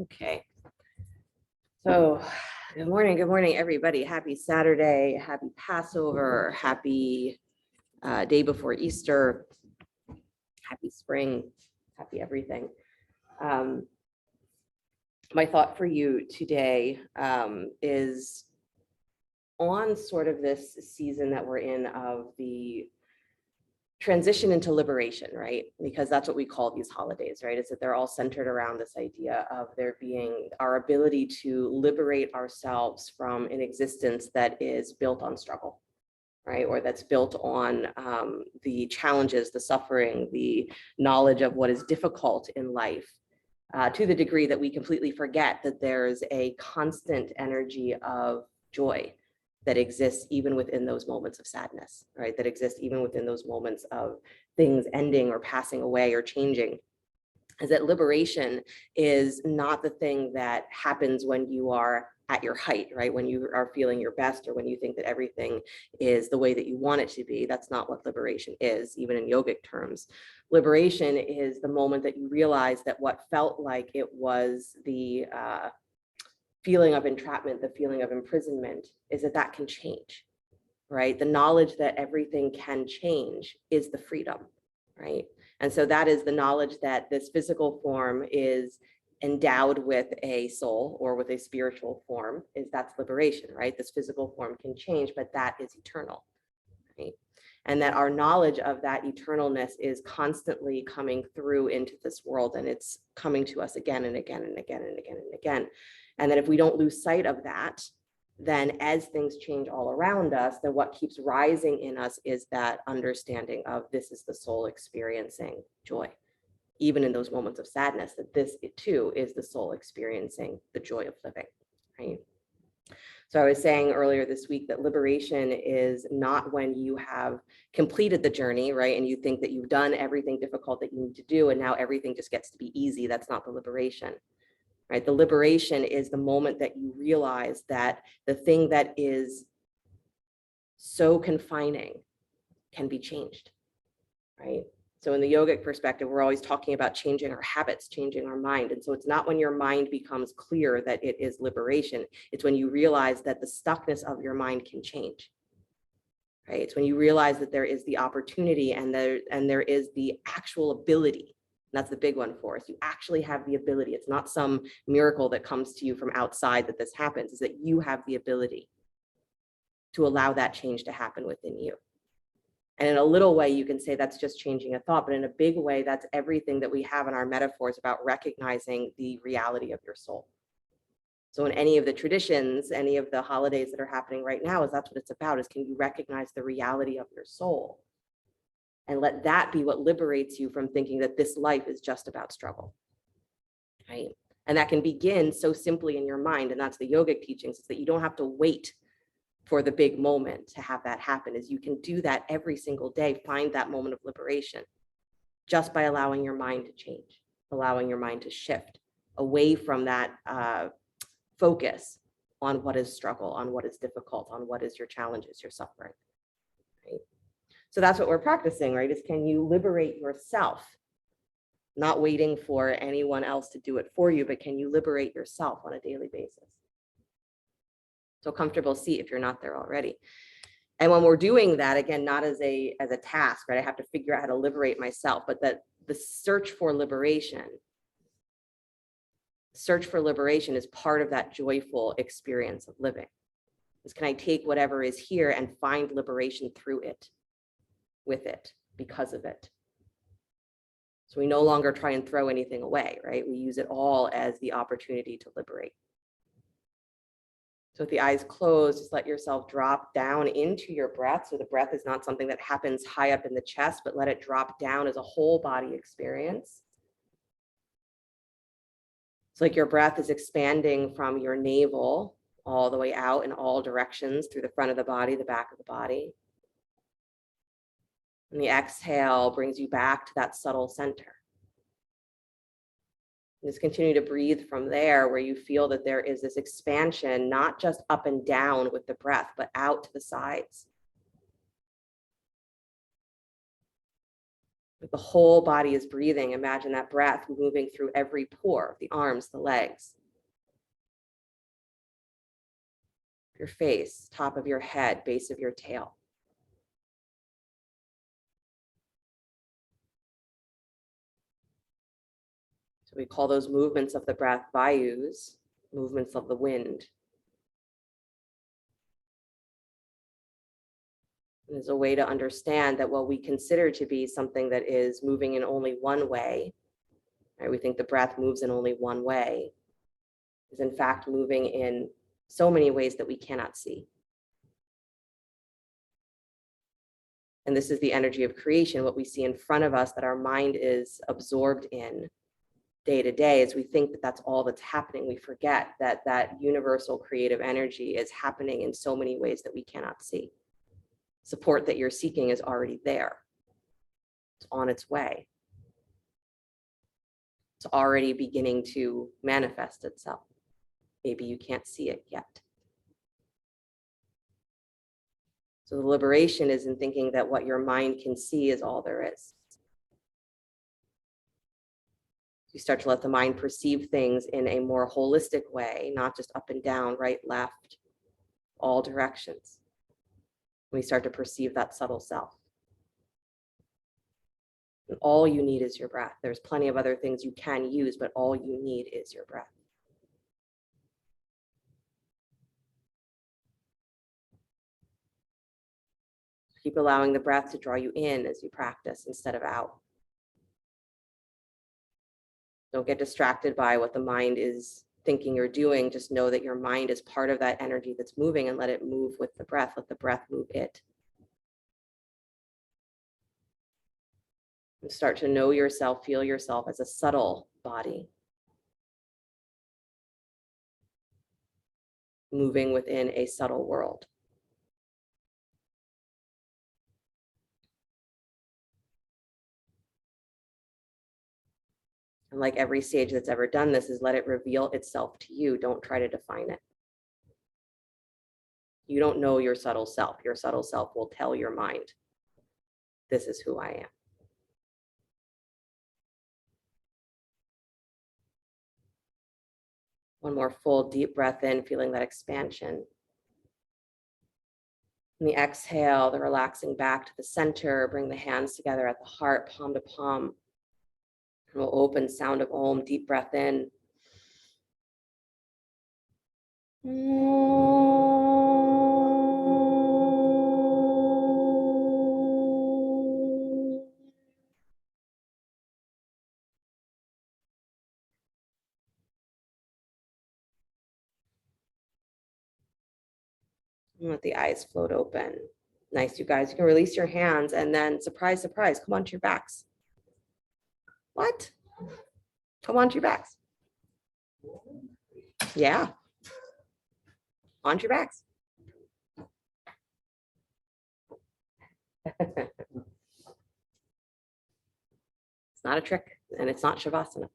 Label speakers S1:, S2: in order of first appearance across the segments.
S1: Okay. So good morning, everybody. Happy Saturday, happy Passover, happy day before Easter, happy spring, happy everything. My thought for you today is on sort of this season that we're in of the transition into liberation, right? Because that's what we call these holidays, right? Is that they're all centered around this idea of there being our ability to liberate ourselves from an existence that is built on struggle, right? Or that's built on the challenges, the suffering, the knowledge of what is difficult in life, to the degree that we completely forget that there's a constant energy of joy that exists even within those moments of sadness, right? That exists even within those moments of things ending or passing away or changing. Is that liberation is not the thing that happens when you are at your height, right? When you are feeling your best or when you think that everything is the way that you want it to be. That's not what liberation is, even in yogic terms. Liberation is the moment that you realize that what felt like it was the feeling of entrapment, the feeling of imprisonment, is that can change, right? The knowledge that everything can change is the freedom, right? And so that is the knowledge that this physical form is endowed with a soul or with a spiritual form, that's liberation, right? This physical form can change, but that is eternal, right? And that our knowledge of that eternalness is constantly coming through into this world, and it's coming to us again and again and again and again and again. And that if we don't lose sight of that, then as things change all around us, then what keeps rising in us is that understanding of this is the soul experiencing joy, even in those moments of sadness, that this too is the soul experiencing the joy of living, right? So I was saying earlier this week that liberation is not when you have completed the journey, right? And you think that you've done everything difficult that you need to do, and now everything just gets to be easy. That's not the liberation. Right? The liberation is the moment that you realize that the thing that is so confining can be changed, right? So in the yogic perspective, we're always talking about changing our habits, changing our mind. And so it's not when your mind becomes clear that it is liberation. It's when you realize that the stuckness of your mind can change, right? It's when you realize that there is the opportunity and there is the actual ability. That's the big one for us. You actually have the ability. It's not some miracle that comes to you from outside that this happens. Is that you have the ability to allow that change to happen within you. And in a little way, you can say that's just changing a thought, but in a big way, that's everything that we have in our metaphors about recognizing the reality of your soul. So in any of the traditions, any of the holidays that are happening right now, that's what it's about, is can you recognize the reality of your soul? And let that be what liberates you from thinking that this life is just about struggle, right? And that can begin so simply in your mind. And that's the yogic teachings, is that you don't have to wait for the big moment to have that happen. Is you can do that every single day, find that moment of liberation just by allowing your mind to change, allowing your mind to shift away from that focus on what is struggle, on what is difficult, on what is your challenges, your suffering, right? So that's what we're practicing, right? Is can you liberate yourself, not waiting for anyone else to do it for you, but can you liberate yourself on a daily basis? So comfortable seat if you're not there already. And when we're doing that, again, not as a task, right? I have to figure out how to liberate myself, but that the search for liberation is part of that joyful experience of living. Is can I take whatever is here and find liberation through it, with it, because of it? So we no longer try and throw anything away, right? We use it all as the opportunity to liberate. So with the eyes closed, just let yourself drop down into your breath. So the breath is not something that happens high up in the chest, but let it drop down as a whole body experience. It's like your breath is expanding from your navel all the way out in all directions through the front of the body, the back of the body. And the exhale brings you back to that subtle center. And just continue to breathe from there, where you feel that there is this expansion, not just up and down with the breath, but out to the sides. The whole body is breathing. Imagine that breath moving through every pore, the arms, the legs, your face, top of your head, base of your tail. So we call those movements of the breath vayus, movements of the wind. And as a way to understand that what we consider to be something that is moving in only one way, right? We think the breath moves in only one way, is in fact moving in so many ways that we cannot see. And this is the energy of creation, what we see in front of us that our mind is absorbed in day to day. As we think that that's all that's happening, we forget that that universal creative energy is happening in so many ways that we cannot see. Support that you're seeking is already there. It's on its way. It's already beginning to manifest itself. Maybe you can't see it yet. So the liberation is in thinking that what your mind can see is all there is. You start to let the mind perceive things in a more holistic way, not just up and down, right, left, all directions. We start to perceive that subtle self. And all you need is your breath. There's plenty of other things you can use, but all you need is your breath. Keep allowing the breath to draw you in as you practice instead of out. Don't get distracted by what the mind is thinking you're doing. Just know that your mind is part of that energy that's moving, and let it move with the breath. Let the breath move it. And start to know yourself, feel yourself as a subtle body, moving within a subtle world. And like every sage that's ever done this, is let it reveal itself to you. Don't try to define it. You don't know your subtle self. Your subtle self will tell your mind, this is who I am. One more full deep breath in, feeling that expansion. And the exhale, the relaxing back to the center. Bring the hands together at the heart, palm to palm. And we'll open sound of Om, deep breath in. And let the eyes float open. Nice, you guys. You can release your hands and then surprise, surprise, come onto your backs. What? Come onto your backs. Yeah. Onto your backs. It's not a trick, and it's not Shavasana.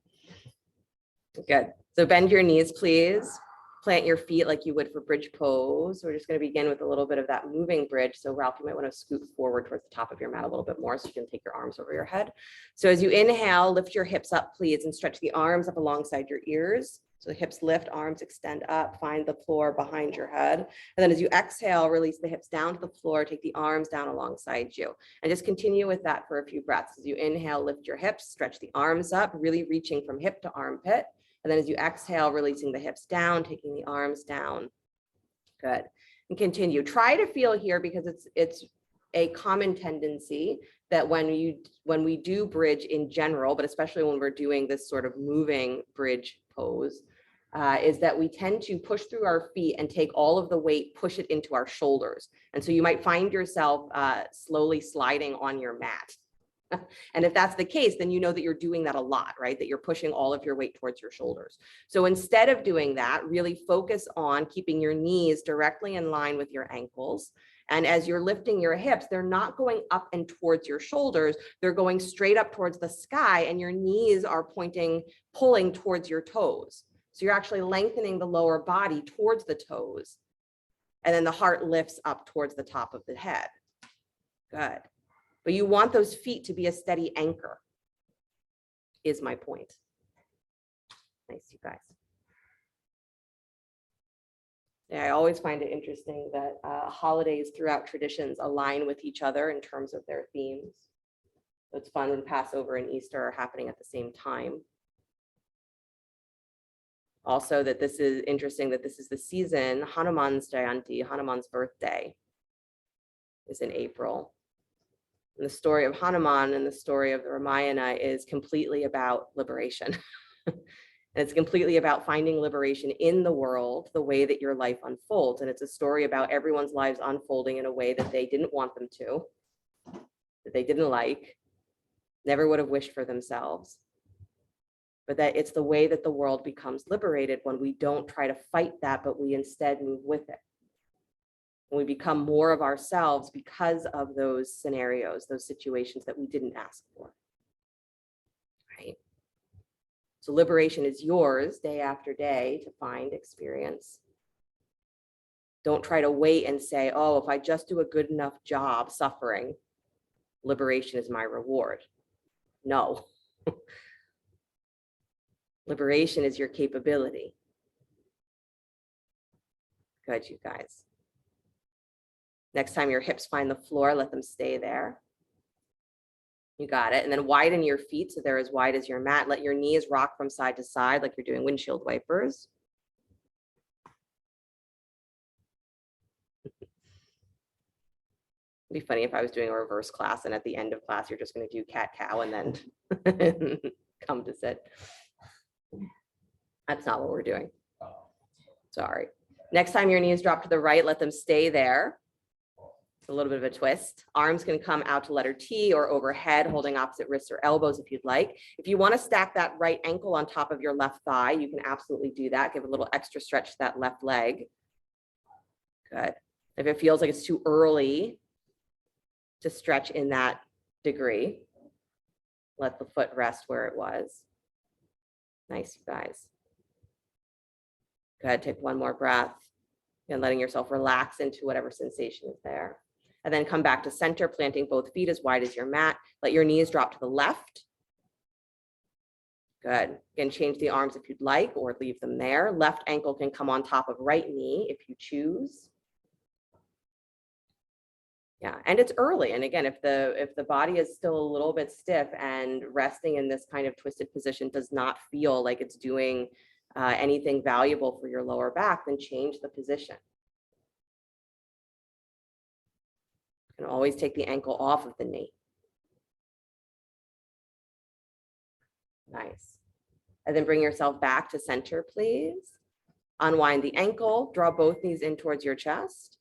S1: Good. So bend your knees, please. Plant your feet like you would for bridge pose. We're just going to begin with a little bit of that moving bridge. So Ralph, you might want to scoot forward towards the top of your mat a little bit more so you can take your arms over your head. So as you inhale, lift your hips up, please, and stretch the arms up alongside your ears. So the hips lift, arms extend up, find the floor behind your head. And then as you exhale, release the hips down to the floor, take the arms down alongside you. And just continue with that for a few breaths. As you inhale, lift your hips, stretch the arms up, really reaching from hip to armpit. And then as you exhale, releasing the hips down, taking the arms down. Good. And continue. Try to feel here, because it's a common tendency that when we do bridge in general, but especially when we're doing this sort of moving bridge pose, is that we tend to push through our feet and take all of the weight, push it into our shoulders. And so you might find yourself slowly sliding on your mat. And if that's the case, then you know that you're doing that a lot, right? That you're pushing all of your weight towards your shoulders. So instead of doing that, really focus on keeping your knees directly in line with your ankles. And as you're lifting your hips, they're not going up and towards your shoulders. They're going straight up towards the sky, and your knees are pulling towards your toes. So you're actually lengthening the lower body towards the toes. And then the heart lifts up towards the top of the head. Good. But you want those feet to be a steady anchor, is my point. Nice, you guys. Yeah, I always find it interesting that holidays throughout traditions align with each other in terms of their themes. So it's fun when Passover and Easter are happening at the same time. Also, that this is interesting that this is the season, Hanuman's Jayanti, Hanuman's birthday is in April. And the story of Hanuman and the story of the Ramayana is completely about liberation. And it's completely about finding liberation in the world, the way that your life unfolds. And it's a story about everyone's lives unfolding in a way that they didn't want them to, that they didn't like, never would have wished for themselves. But that it's the way that the world becomes liberated when we don't try to fight that, but we instead move with it. When we become more of ourselves because of those scenarios, those situations that we didn't ask for, right? So liberation is yours day after day to find, experience. Don't try to wait and say, oh, if I just do a good enough job suffering, liberation is my reward. No. Liberation is your capability. Good, you guys. Next time your hips find the floor, let them stay there. You got it. And then widen your feet so they're as wide as your mat. Let your knees rock from side to side like you're doing windshield wipers. It'd be funny if I was doing a reverse class and at the end of class, you're just going to do cat cow and then come to sit. That's not what we're doing. Sorry. Next time your knees drop to the right, let them stay there. A little bit of a twist. Arms can come out to letter T or overhead, holding opposite wrists or elbows if you'd like. If you want to stack that right ankle on top of your left thigh, you can absolutely do that. Give a little extra stretch to that left leg. Good. If it feels like it's too early to stretch in that degree, let the foot rest where it was. Nice, you guys. Good. Take one more breath and letting yourself relax into whatever sensation is there. And then come back to center, planting both feet as wide as your mat. Let your knees drop to the left. Good. Again, change the arms if you'd like or leave them there. Left ankle can come on top of right knee if you choose. Yeah, and it's early. And again, if the body is still a little bit stiff and resting in this kind of twisted position does not feel like it's doing anything valuable for your lower back, then change the position. You can always take the ankle off of the knee. Nice. And then bring yourself back to center, please. Unwind the ankle, draw both knees in towards your chest.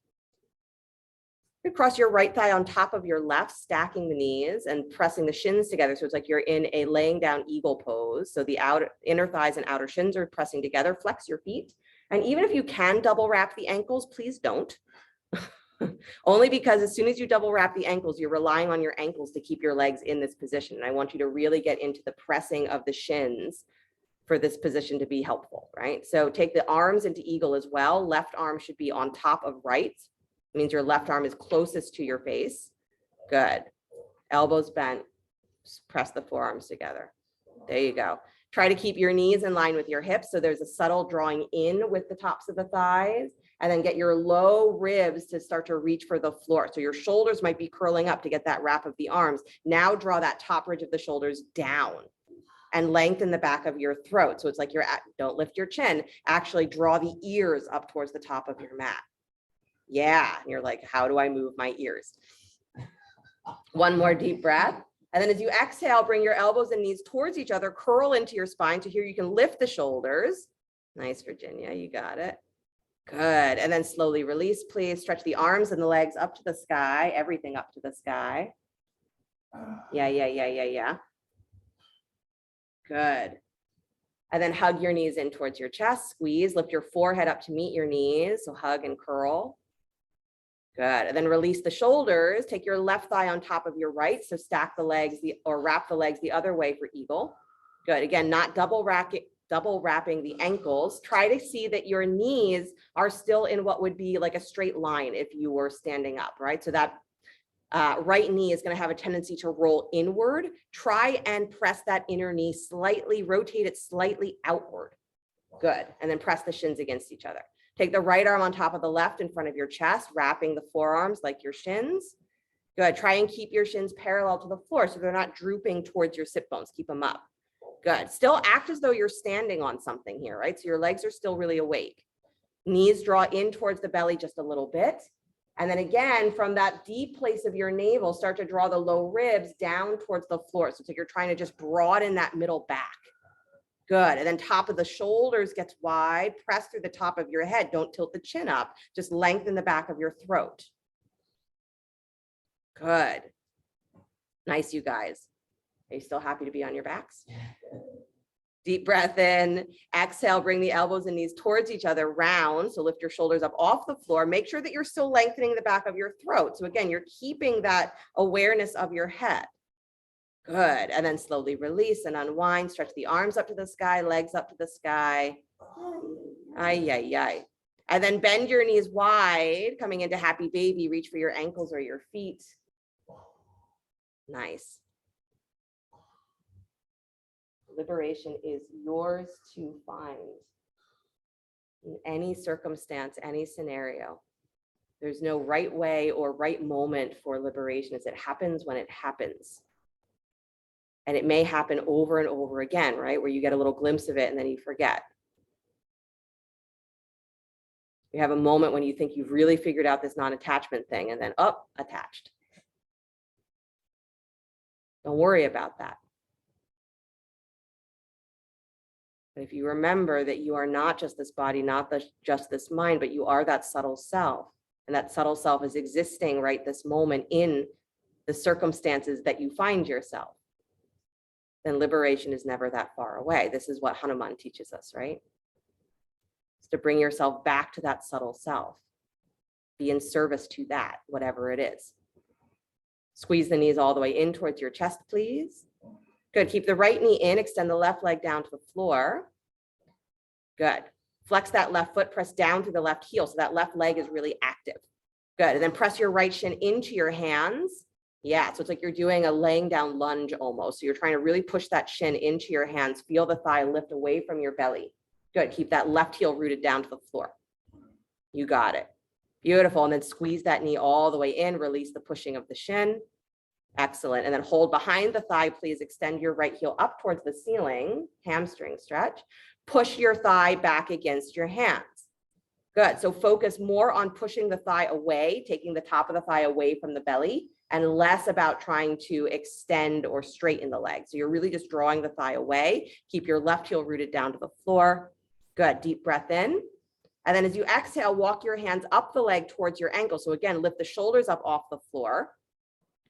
S1: Cross your right thigh on top of your left, stacking the knees and pressing the shins together. So it's like you're in a laying down eagle pose. So the inner thighs and outer shins are pressing together. Flex your feet. And even if you can double wrap the ankles, please don't. Only because as soon as you double wrap the ankles, you're relying on your ankles to keep your legs in this position. And I want you to really get into the pressing of the shins for this position to be helpful, right? So take the arms into eagle as well. Left arm should be on top of right. It means your left arm is closest to your face. Good. Elbows bent. Just press the forearms together. There you go. Try to keep your knees in line with your hips. So there's a subtle drawing in with the tops of the thighs, and then get your low ribs to start to reach for the floor. So your shoulders might be curling up to get that wrap of the arms. Now draw that top ridge of the shoulders down and lengthen the back of your throat. So it's like don't lift your chin. Actually draw the ears up towards the top of your mat. Yeah, and you're like, how do I move my ears? One more deep breath. And then as you exhale, bring your elbows and knees towards each other, curl into your spine. So here you can lift the shoulders. Nice, Virginia, you got it. Good. And then slowly release, please. Stretch the arms and the legs up to the sky, everything up to the sky. Yeah. Good. And then hug your knees in towards your chest, squeeze, lift your forehead up to meet your knees. So hug and curl. Good. And then release the shoulders. Take your left thigh on top of your right. So stack the legs or wrap the legs the other way for eagle. Good. Again, not double wrapping the ankles. Try to see that your knees are still in what would be like a straight line if you were standing up, right? So that Right knee is going to have a tendency to roll inward. Try and press that inner knee slightly, rotate it slightly outward. Good. And then press the shins against each other. Take the right arm on top of the left in front of your chest, wrapping the forearms like your shins. Good. Try and keep your shins parallel to the floor so they're not drooping towards your sit bones. Keep them up. Good. Still act as though you're standing on something here, right? So your legs are still really awake. Knees draw in towards the belly just a little bit. And then again, from that deep place of your navel, start to draw the low ribs down towards the floor. So it's like you're trying to just broaden that middle back. Good. And then top of the shoulders gets wide. Press through the top of your head. Don't tilt the chin up. Just lengthen the back of your throat. Good. Nice, you guys. Are you still happy to be on your backs? Deep breath in. Exhale, bring the elbows and knees towards each other, round. So lift your shoulders up off the floor. Make sure that you're still lengthening the back of your throat. So again, you're keeping that awareness of your head. Good. And then slowly release and unwind. Stretch the arms up to the sky, legs up to the sky. Ay, ay, ay. And then bend your knees wide, coming into happy baby. Reach for your ankles or your feet. Nice. Liberation is yours to find in any circumstance, any scenario. There's no right way or right moment for liberation, as it happens when it happens. And it may happen over and over again, right? Where you get a little glimpse of it and then you forget. You have a moment when you think you've really figured out this non-attachment thing and then, oh, attached. Don't worry about that. But if you remember that you are not just this body, not just this mind, but you are that subtle self, and that subtle self is existing right this moment in the circumstances that you find yourself, then liberation is never that far away. This is what Hanuman teaches us, right? It's to bring yourself back to that subtle self. Be in service to that, whatever it is. Squeeze the knees all the way in towards your chest, please. Good. Keep the right knee in, extend the left leg down to the floor. Good. Flex that left foot, press down through the left heel so that left leg is really active. Good. And then press your right shin into your hands. Yeah, so it's like you're doing a laying down lunge almost. So you're trying to really push that shin into your hands. Feel the thigh lift away from your belly. Good. Keep that left heel rooted down to the floor. You got it. Beautiful. And then squeeze that knee all the way in. Release the pushing of the shin. Excellent. And then hold behind the thigh, please. Extend your right heel up towards the ceiling. Hamstring stretch. Push your thigh back against your hands. Good. So focus more on pushing the thigh away, taking the top of the thigh away from the belly, and less about trying to extend or straighten the leg. So you're really just drawing the thigh away. Keep your left heel rooted down to the floor. Good. Deep breath in. And then as you exhale, walk your hands up the leg towards your ankle. So again, lift the shoulders up off the floor.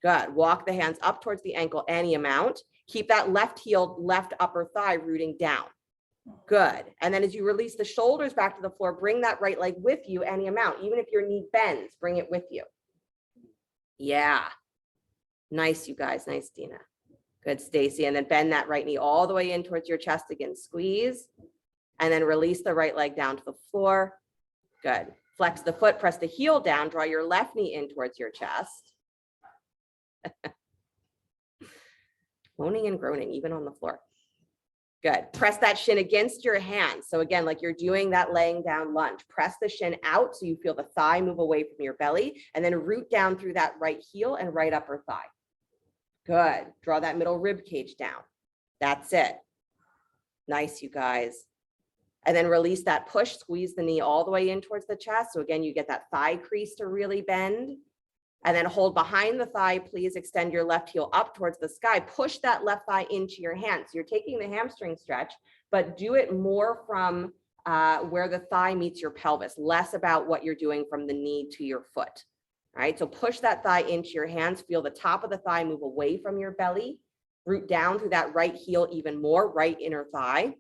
S1: Good. Walk the hands up towards the ankle any amount. Keep that left heel, left upper thigh rooting down. Good. And then as you release the shoulders back to the floor, bring that right leg with you any amount. Even if your knee bends, bring it with you. Yeah. Nice, you guys. Nice, Dina. Good, Stacy. And then bend that right knee all the way in towards your chest again. Squeeze. And then release the right leg down to the floor. Good. Flex the foot, press the heel down, draw your left knee in towards your chest. Moaning and groaning, even on the floor. Good. Press that shin against your hands. So again, like you're doing that laying down lunge. Press the shin out so you feel the thigh move away from your belly, and then root down through that right heel and right upper thigh. Good. Draw that middle rib cage down. That's it. Nice, you guys. And then release that push. Squeeze the knee all the way in towards the chest. So again, you get that thigh crease to really bend. And then hold behind the thigh, please. Extend your left heel up towards the sky. Push that left thigh into your hands. So you're taking the hamstring stretch, but do it more from where the thigh meets your pelvis, less about what you're doing from the knee to your foot. All right, so push that thigh into your hands. Feel the top of the thigh move away from your belly. Root down through that right heel even more, right inner thigh.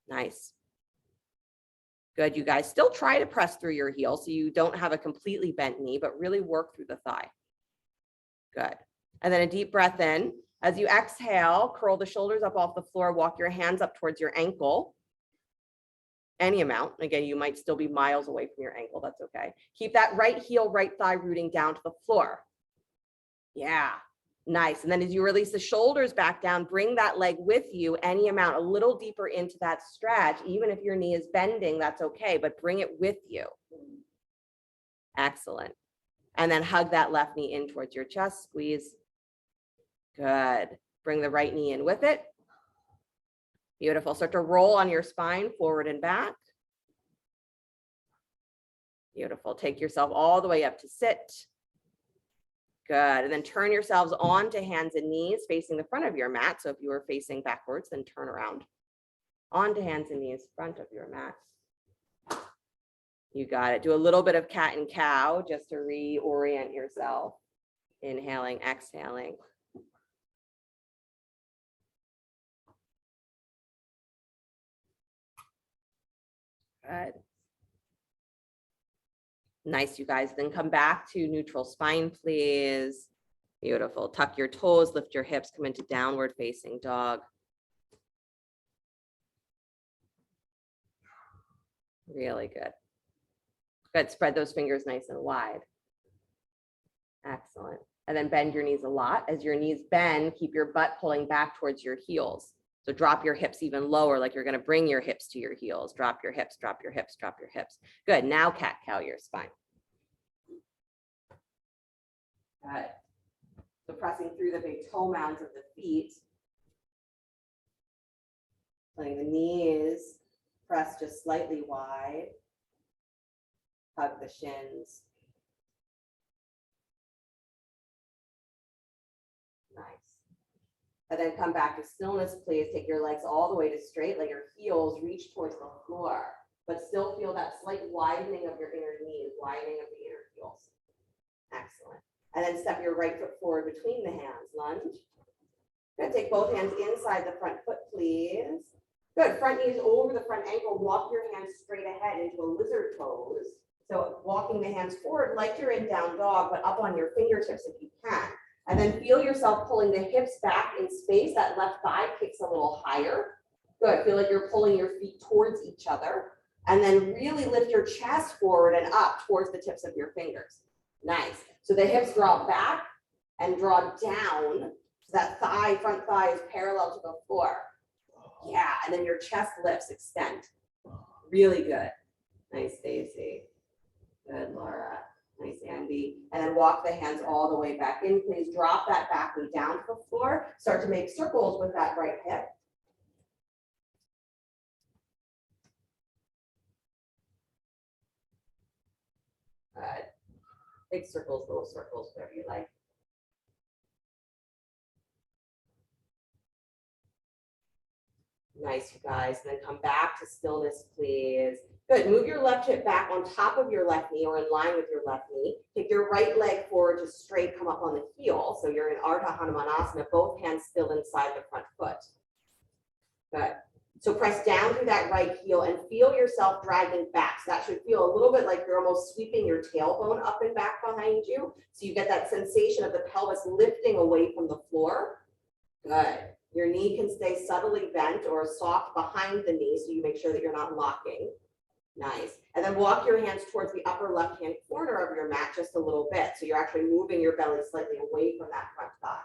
S1: Nice. Good, you guys. Still try to press through your heel so you don't have a completely bent knee, but really work through the thigh. Good. And then a deep breath in. As you exhale, curl the shoulders up off the floor, walk your hands up towards your ankle. any amount. Again, you might still be miles away from your ankle. That's okay. Keep that right heel, right thigh rooting down to the floor. Yeah, nice. And then as you release the shoulders back down, bring that leg with you any amount, a little deeper into that stretch. Even if your knee is bending, that's okay, but bring it with you. Excellent. And then hug that left knee in towards your chest, squeeze. Good. Bring the right knee in with it. Beautiful. Start to roll on your spine, forward and back. Beautiful. Take yourself all the way up to sit. Good. And then turn yourselves onto hands and knees facing the front of your mat. So if you were facing backwards, then turn around. Onto hands and knees, front of your mat. You got it. Do a little bit of cat and cow just to reorient yourself. Inhaling, exhaling. Good. Nice, you guys. Then come back to neutral spine, please. Beautiful. Tuck your toes, lift your hips, come into downward facing dog. Really good. Good. Spread those fingers nice and wide. Excellent. And then bend your knees a lot. As your knees bend, keep your butt pulling back towards your heels. So drop your hips even lower, like you're going to bring your hips to your heels. Drop your hips, drop your hips, drop your hips. Good. Now cat cow your spine. Good. So pressing through the big toe mounds of the feet. Letting the knees press just slightly wide. Hug the shins. Nice. And then come back to stillness, please. Take your legs all the way to straight. Let your heels reach towards the floor, but still feel that slight widening of your inner knees, widening of the inner heels. Excellent. And then step your right foot forward between the hands. Lunge. Good. Take both hands inside the front foot, please. Good. Front knees over the front ankle. Walk your hands straight ahead into a lizard pose. So walking the hands forward like you're in down dog, but up on your fingertips if you can. And then feel yourself pulling the hips back in space. That left thigh kicks a little higher. Good. Feel like you're pulling your feet towards each other. And then really lift your chest forward and up towards the tips of your fingers. Nice. So the hips draw back and draw down. So that thigh, front thigh is parallel to the floor. Yeah. And then your chest lifts, extend. Really good. Nice, Stacy. Good, Laura. Nice, Andy. And then walk the hands all the way back in. Please drop that back knee down to the floor. Start to make circles with that right hip. Good. Big circles, little circles, whatever you like. Nice, you guys. And then come back to stillness, please. Good. Move your left hip back on top of your left knee or in line with your left knee. Take your right leg forward to straight, come up on the heel. So you're in Ardha Hanumanasana, both hands still inside the front foot. Good. So press down through that right heel and feel yourself dragging back. So that should feel a little bit like you're almost sweeping your tailbone up and back behind you. So you get that sensation of the pelvis lifting away from the floor. Good. Your knee can stay subtly bent or soft behind the knee, so you make sure that you're not locking. Nice. And then walk your hands towards the upper left-hand corner of your mat just a little bit. So you're actually moving your belly slightly away from that front thigh.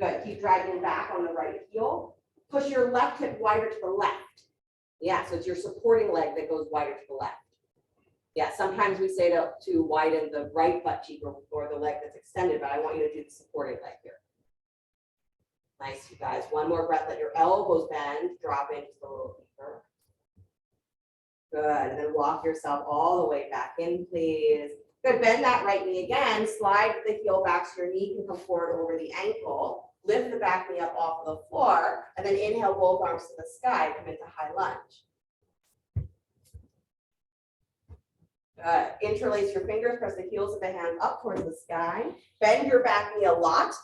S1: Good. Keep dragging back on the right heel. Push your left hip wider to the left. Yeah, so it's your supporting leg that goes wider to the left. Yeah, sometimes we say to widen the right butt cheek or the leg that's extended, but I want you to do the supporting leg here. Nice, you guys. One more breath. Let your elbows bend. Drop in just a little deeper. Good. And then walk yourself all the way back in, please. Good. Bend that right knee again. Slide the heel back so your knee can come forward over the ankle. Lift the back knee up off of the floor. And then inhale both arms to the sky. Come into high lunge. Good. Interlace your fingers. Press the heels of the hands up towards the sky. Bend your back knee a lot.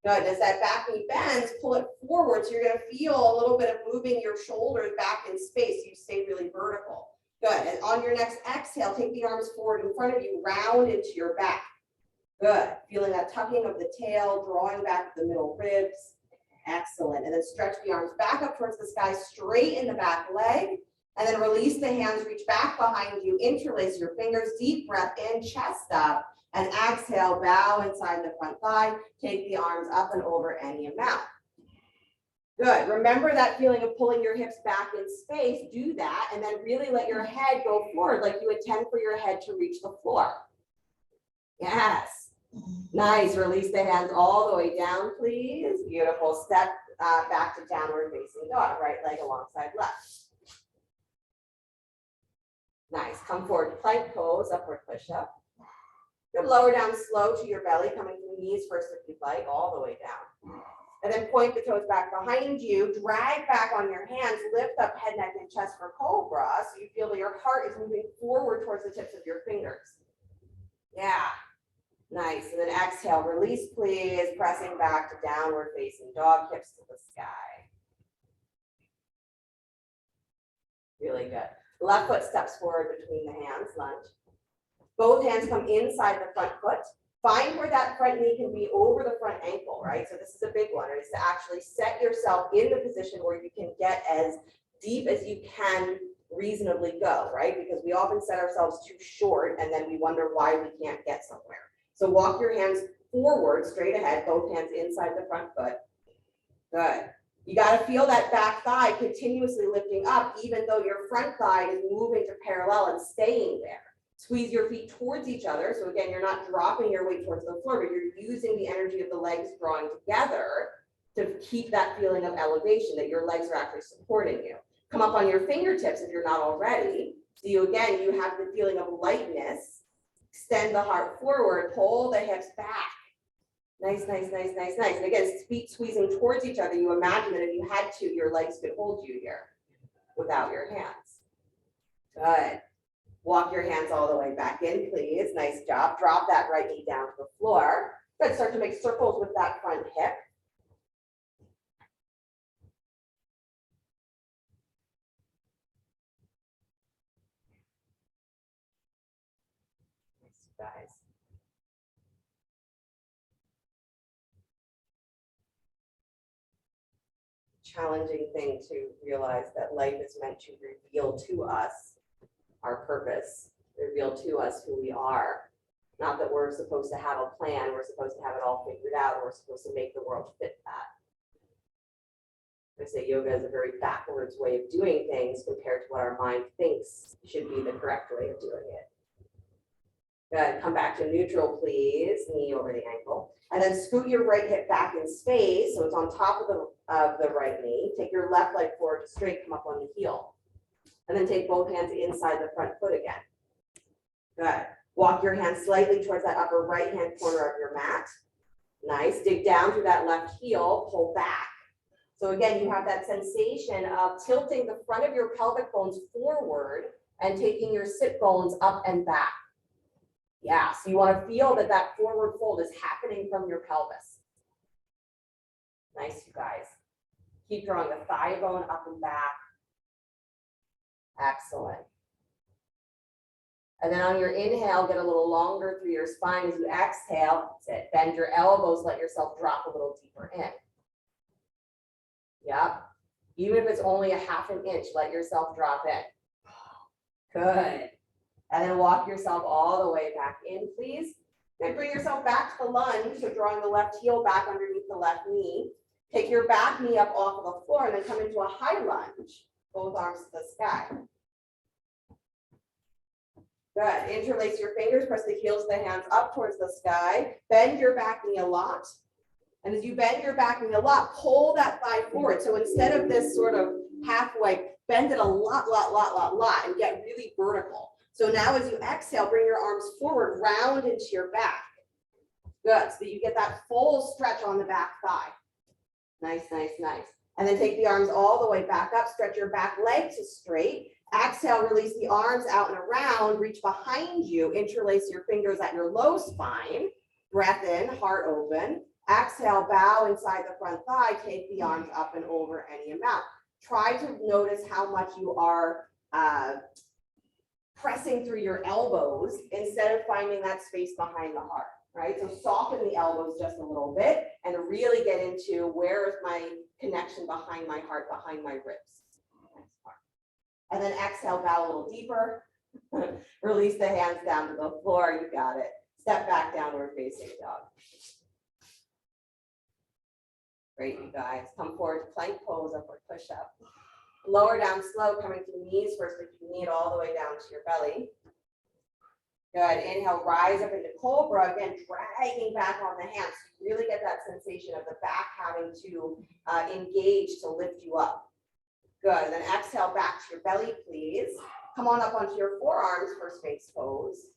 S1: Good. As that back knee bends, pull it forward. So you're going to feel a little bit of moving your shoulders back in space. So you stay really vertical. Good. And on your next exhale, take the arms forward in front of you, round into your back. Good. Feeling that tucking of the tail, drawing back the middle ribs. Excellent. And then stretch the arms back up towards the sky, straighten the back leg. And then release the hands, reach back behind you, interlace your fingers, deep breath in, chest up, and exhale, bow inside the front thigh, take the arms up and over any amount. Good. Remember that feeling of pulling your hips back in space. Do that, and then really let your head go forward like you intend for your head to reach the floor. Yes. Nice. Release the hands all the way down, please. Beautiful. Step back to downward facing dog. Right leg alongside left. Nice. Come forward, plank pose, upward push-up. Good. Lower down slow to your belly, coming to the knees first if you'd like, all the way down. And then point the toes back behind you, drag back on your hands, lift up head, neck, and chest for cobra, so you feel that your heart is moving forward towards the tips of your fingers. Yeah. Nice. And then exhale, release, please, pressing back to downward facing dog, hips to the sky. Really good. Left foot steps forward between the hands, lunge. Both hands come inside the front foot. Find where that front knee can be over the front ankle, right? So this is a big one, is to actually set yourself in the position where you can get as deep as you can reasonably go, right? Because we often set ourselves too short and then we wonder why we can't get somewhere. So walk your hands forward, straight ahead, both hands inside the front foot. Good. You got to feel that back thigh continuously lifting up, even though your front thigh is moving to parallel and staying there. Squeeze your feet towards each other. So again, you're not dropping your weight towards the floor, but you're using the energy of the legs drawing together to keep that feeling of elevation, that your legs are actually supporting you. Come up on your fingertips if you're not already. So you have the feeling of lightness. Extend the heart forward, pull the hips back. Nice, nice, nice, nice, nice. And again, feet squeezing towards each other. You imagine that if you had to, your legs could hold you here without your hands. Good. Walk your hands all the way back in, please. Nice job. Drop that right knee down to the floor. Good. Start to make circles with that front hip. Nice, guys. Challenging thing to realize that life is meant to reveal to us our purpose, reveal to us who we are. Not that we're supposed to have a plan, we're supposed to have it all figured out, or we're supposed to make the world fit that. I say yoga is a very backwards way of doing things compared to what our mind thinks should be the correct way of doing it. Good. Come back to neutral, please. Knee over the ankle. And then scoot your right hip back in space, so it's on top of the right knee. Take your left leg forward straight, come up on the heel. And then take both hands inside the front foot again. Good. Walk your hands slightly towards that upper right-hand corner of your mat. Nice. Dig down through that left heel, pull back. So again, you have that sensation of tilting the front of your pelvic bones forward and taking your sit bones up and back. Yeah, so you want to feel that that forward fold is happening from your pelvis. Nice, you guys. Keep drawing the thigh bone up and back. Excellent. And then on your inhale, get a little longer through your spine as you exhale. That's it. Bend your elbows, let yourself drop a little deeper in. Yep. Even if it's only a ½ an inch, let yourself drop in. Good. And then walk yourself all the way back in, please. Then bring yourself back to the lunge. So drawing the left heel back underneath the left knee. Take your back knee up off of the floor and then come into a high lunge. Both arms to the sky. Good. Interlace your fingers, press the heels of the hands up towards the sky. Bend your back knee a lot. And as you bend your back knee a lot, pull that thigh forward. So instead of this sort of halfway, bend it a lot, and get really vertical. So now as you exhale, bring your arms forward, round into your back. Good. So that you get that full stretch on the back thigh. Nice, nice, nice. And then take the arms all the way back up, stretch your back leg to straight. Exhale, release the arms out and around, reach behind you, interlace your fingers at your low spine. Breath in, heart open. Exhale, bow inside the front thigh, take the arms up and over any amount. Try to notice how much you are pressing through your elbows instead of finding that space behind the heart, right? So soften the elbows just a little bit and really get into where is my connection behind my heart, behind my ribs. And then exhale, bow a little deeper. Release the hands down to the floor. You got it. Step back, downward facing dog. Great, you guys. Come forward to plank pose, upward push up. Lower down slow, coming to the knees first, but you knee it all the way down to your belly. Good. Inhale, rise up into cobra. Again, dragging back on the hands. You really get that sensation of the back having to engage to lift you up. Good. And then exhale back to your belly, please. Come on up onto your forearms for Sphinx pose.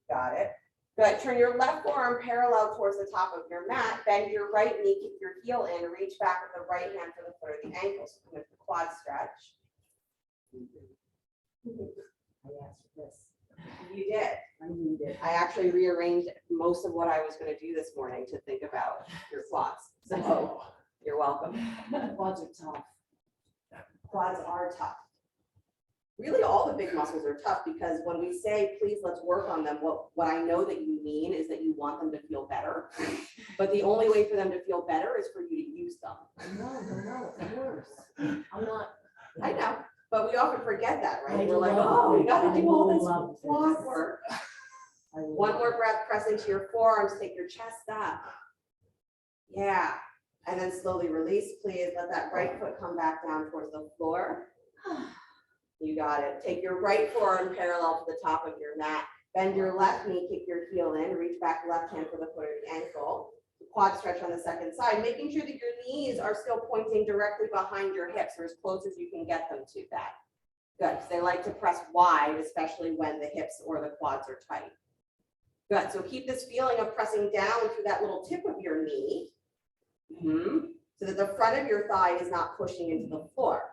S1: Got it. Good. Turn your left forearm parallel towards the top of your mat. Bend your right knee, kick your heel in, reach back with the right hand for the foot of the ankle. So come into the quad stretch. I asked for this. You did. I needed. I actually rearranged most of what I was going to do this morning to think about your quads. So you're welcome. Quads are tough. Quads are tough. Really, all the big muscles are tough because when we say, please, let's work on them, what I know that you mean is that you want them to feel better. But the only way for them to feel better is for you to use them. No, it's worse. I'm not. I know. But we often forget that, right? We're like, oh, we got to do all this quad work. One more breath, press into your forearms, take your chest up. Yeah. And then slowly release, please. Let that right foot come back down towards the floor. You got it. Take your right forearm parallel to the top of your mat. Bend your left knee, kick your heel in, reach back left hand for the foot of the ankle. Quad stretch on the second side, making sure that your knees are still pointing directly behind your hips or as close as you can get them to that. Good, because they like to press wide, especially when the hips or the quads are tight. Good, so keep this feeling of pressing down through that little tip of your knee, so that the front of your thigh is not pushing into the floor.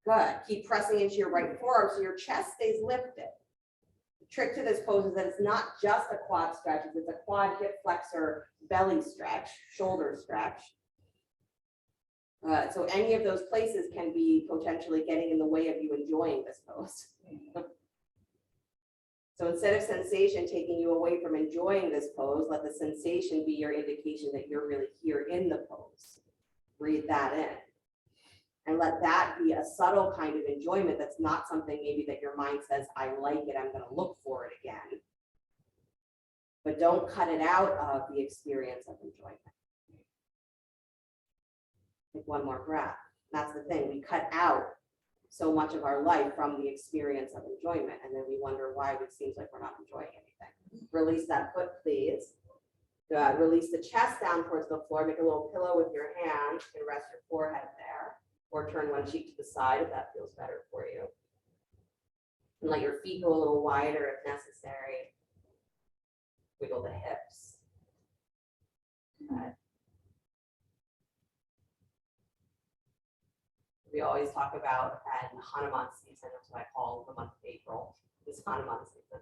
S1: Good, keep pressing into your right forearm so your chest stays lifted. Trick to this pose is that it's not just a quad stretch, it's a quad hip flexor belly stretch, shoulder stretch. So any of those places can be potentially getting in the way of you enjoying this pose. So instead of sensation taking you away from enjoying this pose, let the sensation be your indication that you're really here in the pose. Breathe that in. And let that be a subtle kind of enjoyment that's not something maybe that your mind says, I like it, I'm going to look for it again. But don't cut it out of the experience of enjoyment. Take one more breath. That's the thing. We cut out so much of our life from the experience of enjoyment. And then we wonder why it seems like we're not enjoying anything. Release that foot, please. Good. Release the chest down towards the floor. Make a little pillow with your hand. You can rest your forehead there. Or turn one cheek to the side if that feels better for you. And let your feet go a little wider if necessary. Wiggle the hips. Good. We always talk about at Hanuman season, that's what I call the month of April, this Hanuman season.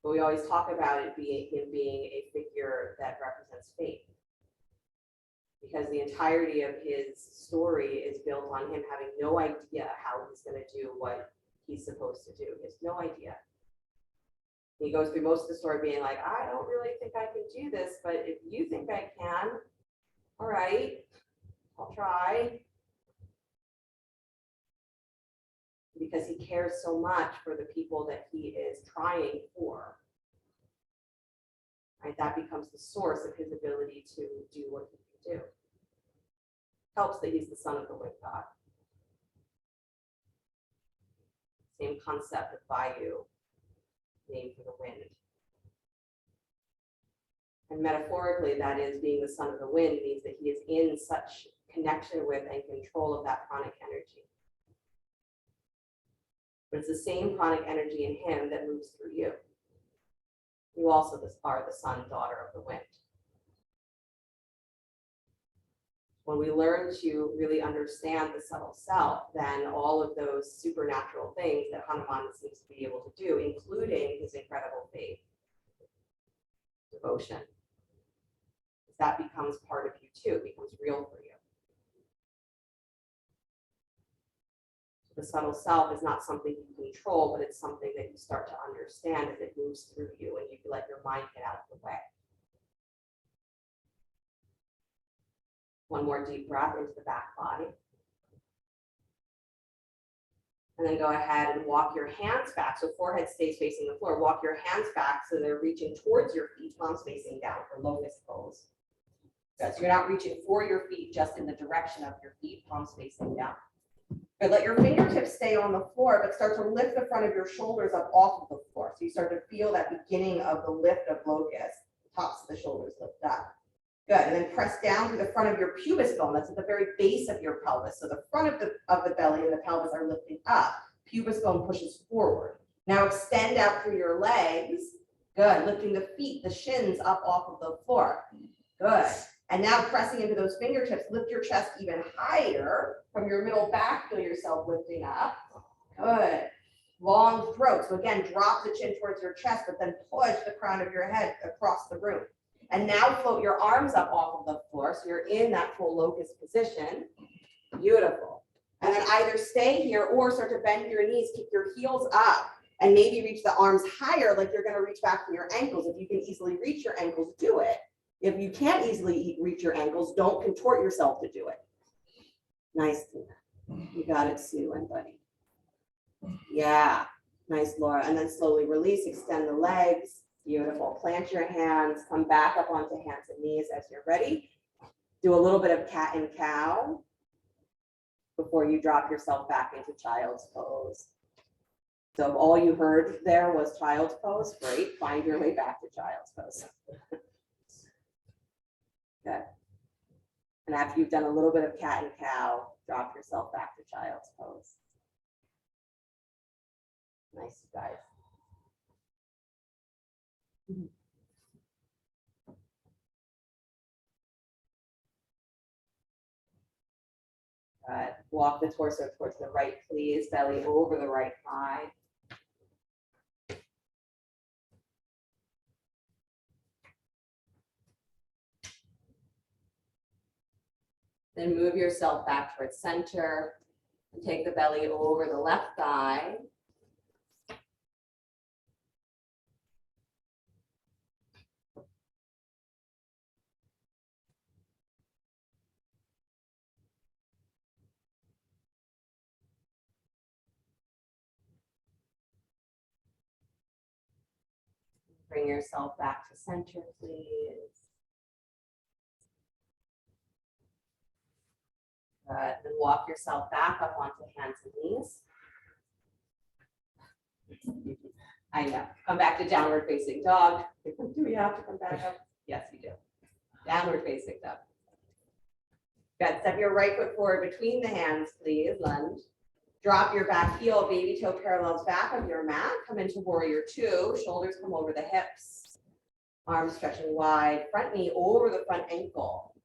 S1: But we always talk about it being him being a figure that represents faith. Because the entirety of his story is built on him having no idea how he's going to do what he's supposed to do. He has no idea. He goes through most of the story being like, I don't really think I can do this, but if you think I can, all right, I'll try. Because he cares so much for the people that he is trying for. Right? That becomes the source of his ability to do what he can do. Helps that he's the son of the wind god. Same concept of Vayu, name for the wind. And metaphorically, that is being the son of the wind means that he is in such connection with and control of that pranic energy. But it's the same pranic energy in him that moves through you. You also are the son, daughter of the wind. When we learn to really understand the subtle self, then all of those supernatural things that Hanuman seems to be able to do, including his incredible faith, devotion, that becomes part of you too, it becomes real for you. The subtle self is not something you control, but it's something that you start to understand as it moves through you and you let your mind get out of the way. One more deep breath into the back body. And then go ahead and walk your hands back. So forehead stays facing the floor. Walk your hands back so they're reaching towards your feet, palms facing down for locust pose. Good. So you're not reaching for your feet, just in the direction of your feet, palms facing down. Good. Let your fingertips stay on the floor, but start to lift the front of your shoulders up off of the floor. So you start to feel that beginning of the lift of locust. Tops of the shoulders lift up. Good. And then press down through the front of your pubis bone. That's at the very base of your pelvis. So the front of the belly and the pelvis are lifting up. Pubis bone pushes forward. Now extend out through your legs. Good. Lifting the feet, the shins up off of the floor. Good. And now pressing into those fingertips, lift your chest even higher from your middle back. Feel yourself lifting up. Good. Long throat. So again, drop the chin towards your chest, but then push the crown of your head across the room. And now float your arms up off of the floor. So you're in that full locust position. Beautiful. And then either stay here or start to bend your knees, kick your heels up, and maybe reach the arms higher like you're going to reach back from your ankles. If you can easily reach your ankles, do it. If you can't easily reach your ankles, don't contort yourself to do it. Nice. You got it, Sue and Buddy. Yeah. Nice, Laura. And then slowly release, extend the legs. Beautiful. Plant your hands, come back up onto hands and knees as you're ready. Do a little bit of cat and cow before you drop yourself back into child's pose. So if all you heard there was child's pose, great. Find your way back to child's pose. Good. And after you've done a little bit of cat and cow, drop yourself back to child's pose. Nice, you guys. Good. Walk the torso towards the right, please. Belly over the right thigh. Then move yourself back towards center and take the belly over the left thigh. Bring yourself back to center, please. Good. Then walk yourself back up onto hands and knees. I know. Come back to downward facing dog. Do we have to come back up? Yes, you do. Downward facing dog. Good. Step your right foot forward between the hands, please. Lunge. Drop your back heel, baby toe parallels back of your mat. Come into warrior two. Shoulders come over the hips. Arms stretching wide. Front knee over the front ankle.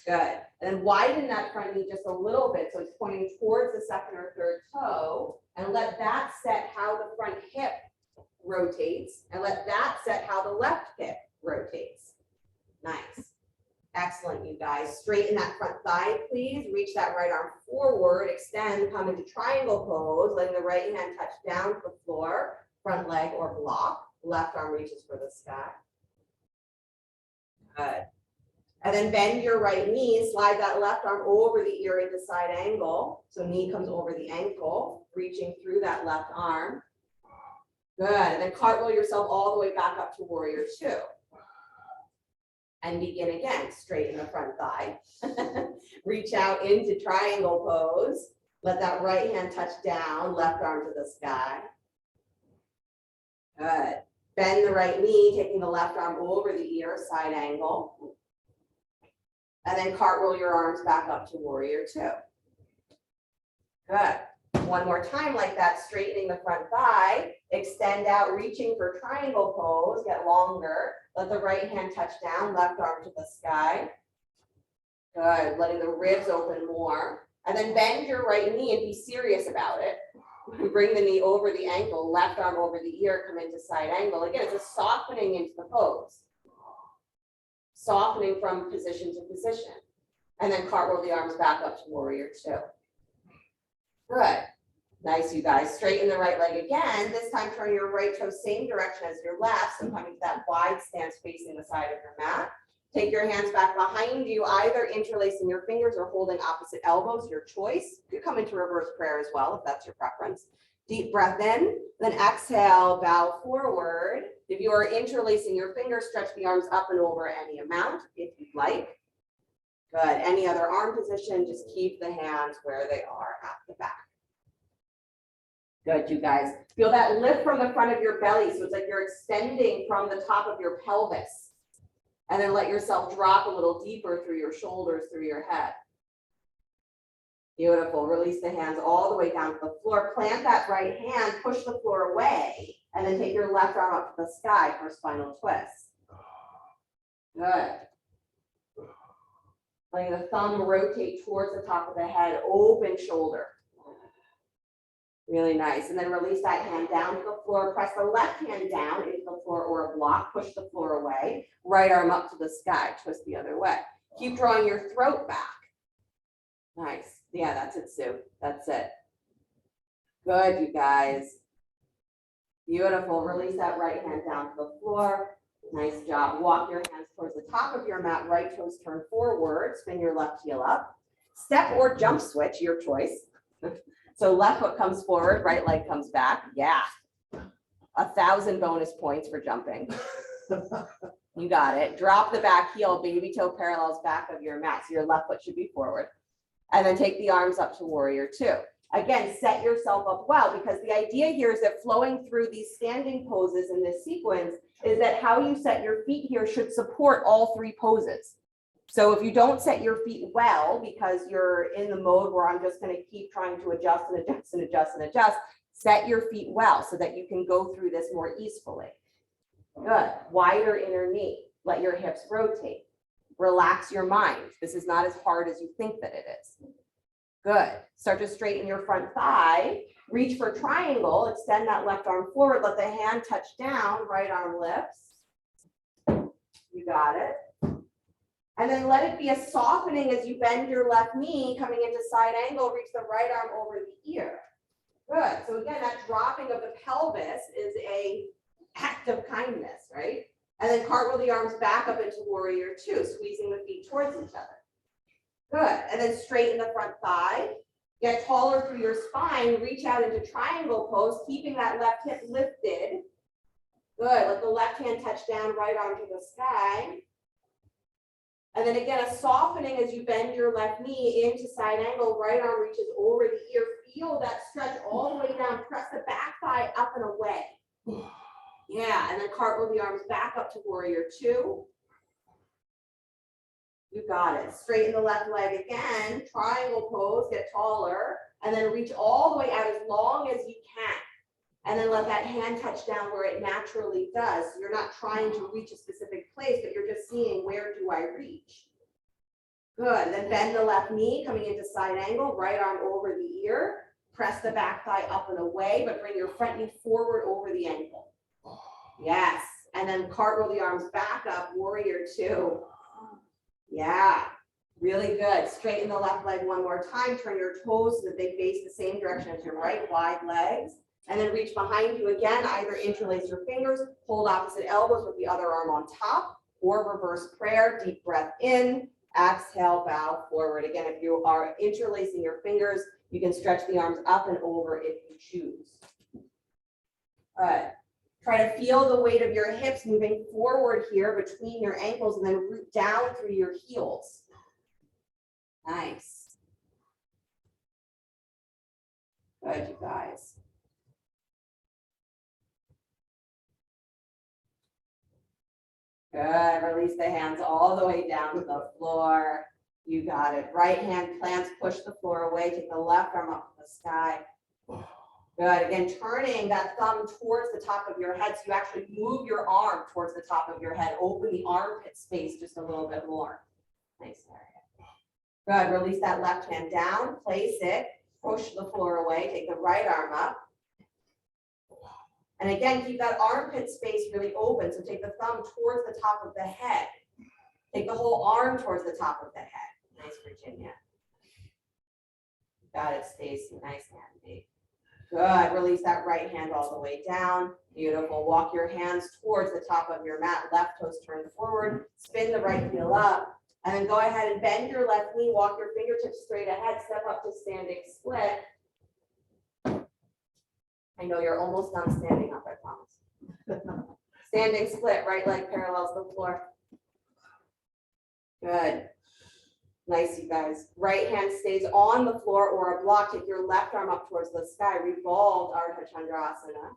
S1: Good. And then widen that front knee just a little bit. So it's pointing towards the second or third toe. And let that set how the front hip rotates. And let that set how the left hip rotates. Nice. Excellent, you guys. Straighten that front thigh, please. Reach that right arm forward. Extend. Come into triangle pose. Letting the right hand touch down to the floor. Front leg or block. Left arm reaches for the sky. Good. And then bend your right knee, slide that left arm over the ear into side angle. So knee comes over the ankle, reaching through that left arm. Good. And then cartwheel yourself all the way back up to warrior two. And begin again. Straighten the front thigh. Reach out into triangle pose. Let that right hand touch down, left arm to the sky. Good. Bend the right knee, taking the left arm over the ear, side angle. And then cartwheel your arms back up to warrior two. Good. One more time like that, straightening the front thigh. Extend out, reaching for triangle pose. Get longer. Let the right hand touch down, left arm to the sky. Good. Letting the ribs open more. And then bend your right knee and be serious about it. Bring the knee over the ankle, left arm over the ear, come into side angle. Again, it's a softening into the pose. Softening from position to position. And then cartwheel the arms back up to warrior two. Good. Nice, you guys. Straighten the right leg again. This time turn your right toe same direction as your left. So coming to that wide stance facing the side of your mat. Take your hands back behind you, either interlacing your fingers or holding opposite elbows, your choice. You could come into reverse prayer as well, if that's your preference. Deep breath in, then exhale, bow forward. If you are interlacing your fingers, stretch the arms up and over any amount, if you'd like. Good. Any other arm position, just keep the hands where they are at the back. Good, you guys. Feel that lift from the front of your belly. So it's like you're extending from the top of your pelvis. And then let yourself drop a little deeper through your shoulders, through your head. Beautiful. Release the hands all the way down to the floor. Plant that right hand, push the floor away, and then take your left arm up to the sky for a spinal twist. Good. Letting the thumb rotate towards the top of the head, open shoulder. Really nice. And then release that hand down to the floor. Press the left hand down into the floor or a block. Push the floor away. Right arm up to the sky. Twist the other way. Keep drawing your throat back. Nice. Yeah, that's it, Sue. That's it. Good, you guys. Beautiful. Release that right hand down to the floor. Nice job. Walk your hands towards the top of your mat. Right toes turn forward. Spin your left heel up. Step or jump switch, your choice. So left foot comes forward, right leg comes back. Yeah. 1,000 bonus points for jumping. You got it. Drop the back heel, baby toe parallels back of your mat. So your left foot should be forward. And then take the arms up to warrior two. Again, set yourself up well, because the idea here is that flowing through these standing poses in this sequence is that how you set your feet here should support all three poses. So if you don't set your feet well, because you're in the mode where I'm just going to keep trying to adjust and adjust and adjust and adjust, set your feet well so that you can go through this more easily. Good. Wider inner knee. Let your hips rotate. Relax your mind. This is not as hard as you think that it is. Good. Start to straighten your front thigh. Reach for triangle. Extend that left arm forward. Let the hand touch down. Right arm lifts. You got it. And then let it be a softening as you bend your left knee, coming into side angle. Reach the right arm over the ear. Good. So again, that dropping of the pelvis is an act of kindness, right? And then cartwheel the arms back up into warrior two, squeezing the feet towards each other. Good. And then straighten the front thigh. Get taller through your spine. Reach out into triangle pose, keeping that left hip lifted. Good. Let the left hand touch down, right arm to the sky. And then again, a softening as you bend your left knee into side angle. Right arm reaches over the ear. Feel that stretch all the way down. Press the back thigh up and away. Yeah, and then cartwheel the arms back up to warrior two. You got it. Straighten the left leg again. Triangle pose, get taller. And then reach all the way out as long as you can. And then let that hand touch down where it naturally does. You're not trying to reach a specific place, but you're just seeing, where do I reach? Good. Then bend the left knee, coming into side angle. Right arm over the ear. Press the back thigh up and away, but bring your front knee forward over the ankle. Yes. And then cartwheel the arms back up, warrior two. Yeah. Really good. Straighten the left leg one more time. Turn your toes so that they face the same direction as your right, wide legs. And then reach behind you again. Either interlace your fingers, hold opposite elbows with the other arm on top, or reverse prayer. Deep breath in, exhale, bow forward. Again, if you are interlacing your fingers, you can stretch the arms up and over if you choose. Good. Try to feel the weight of your hips moving forward here between your ankles, and then root down through your heels. Nice. Good, you guys. Good. Release the hands all the way down to the floor. You got it. Right hand plants, push the floor away. Take the left arm up to the sky. Good. Again, turning that thumb towards the top of your head, so you actually move your arm towards the top of your head. Open the armpit space just a little bit more. Nice area. Good. Release that left hand down. Place it. Push the floor away. Take the right arm up. And again, keep that armpit space really open. So take the thumb towards the top of the head. Take the whole arm towards the top of the head. Nice, Virginia. Got it, Stacy. Nice, Andy. Good. Release that right hand all the way down. Beautiful. Walk your hands towards the top of your mat. Left toes turned forward. Spin the right heel up. And then go ahead and bend your left knee. Walk your fingertips straight ahead. Step up to standing split. I know you're almost done standing up, I promise. Standing split. Right leg parallels the floor. Good. Nice, you guys. Right hand stays on the floor or a block. Take your left arm up towards the sky. Revolved Ardha Chandrasana.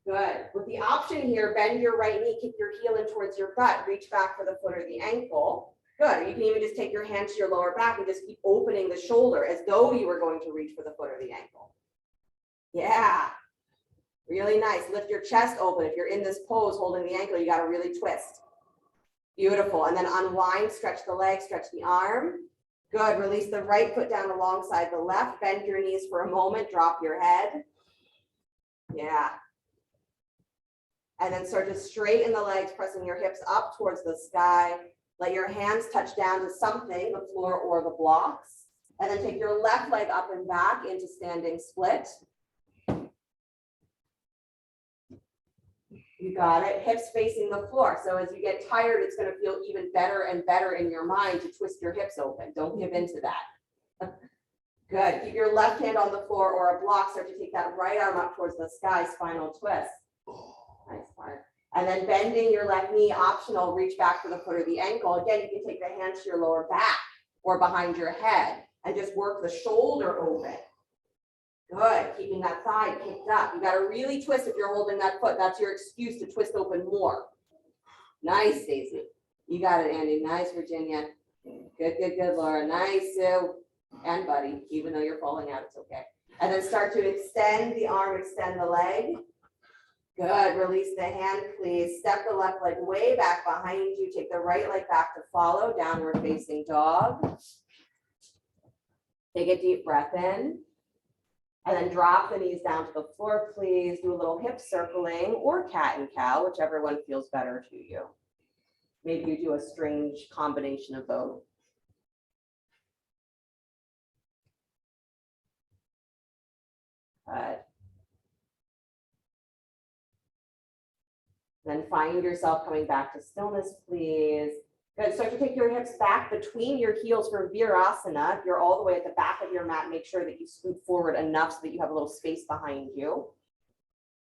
S1: Good. With the option here, bend your right knee, kick your heel in towards your butt. Reach back for the foot or the ankle. Good. Or you can even just take your hand to your lower back and just keep opening the shoulder as though you were going to reach for the foot or the ankle. Yeah. Really nice. Lift your chest open. If you're in this pose holding the ankle, you got to really twist. Beautiful. And then unwind, stretch the leg, stretch the arm. Good. Release the right foot down alongside the left. Bend your knees for a moment. Drop your head. Yeah. And then start to straighten the legs, pressing your hips up towards the sky. Let your hands touch down to something, the floor or the blocks. And then take your left leg up and back into standing split. You got it. Hips facing the floor. So as you get tired, it's going to feel even better and better in your mind to twist your hips open. Don't give into that. Good. Keep your left hand on the floor or a block. Start to take that right arm up towards the sky, spinal twist. Nice part. And then bending your left knee, optional, reach back for the foot or the ankle. Again, you can take the hands to your lower back or behind your head and just work the shoulder open. Good. Keeping that thigh kicked up. You got to really twist if you're holding that foot. That's your excuse to twist open more. Nice, Stacey. You got it, Andy. Nice, Virginia. Good, good, good, Laura. Nice, Sue. And Buddy, even though you're falling out, it's okay. And then start to extend the arm, extend the leg. Good. Release the hand, please. Step the left leg way back behind you. Take the right leg back to follow. Downward facing dog. Take a deep breath in. And then drop the knees down to the floor, please. Do a little hip circling or cat and cow, whichever one feels better to you. Maybe you do a strange combination of both. Good. Then find yourself coming back to stillness, please. Good. Start to take your hips back between your heels for Virasana. If you're all the way at the back of your mat, make sure that you scoot forward enough so that you have a little space behind you.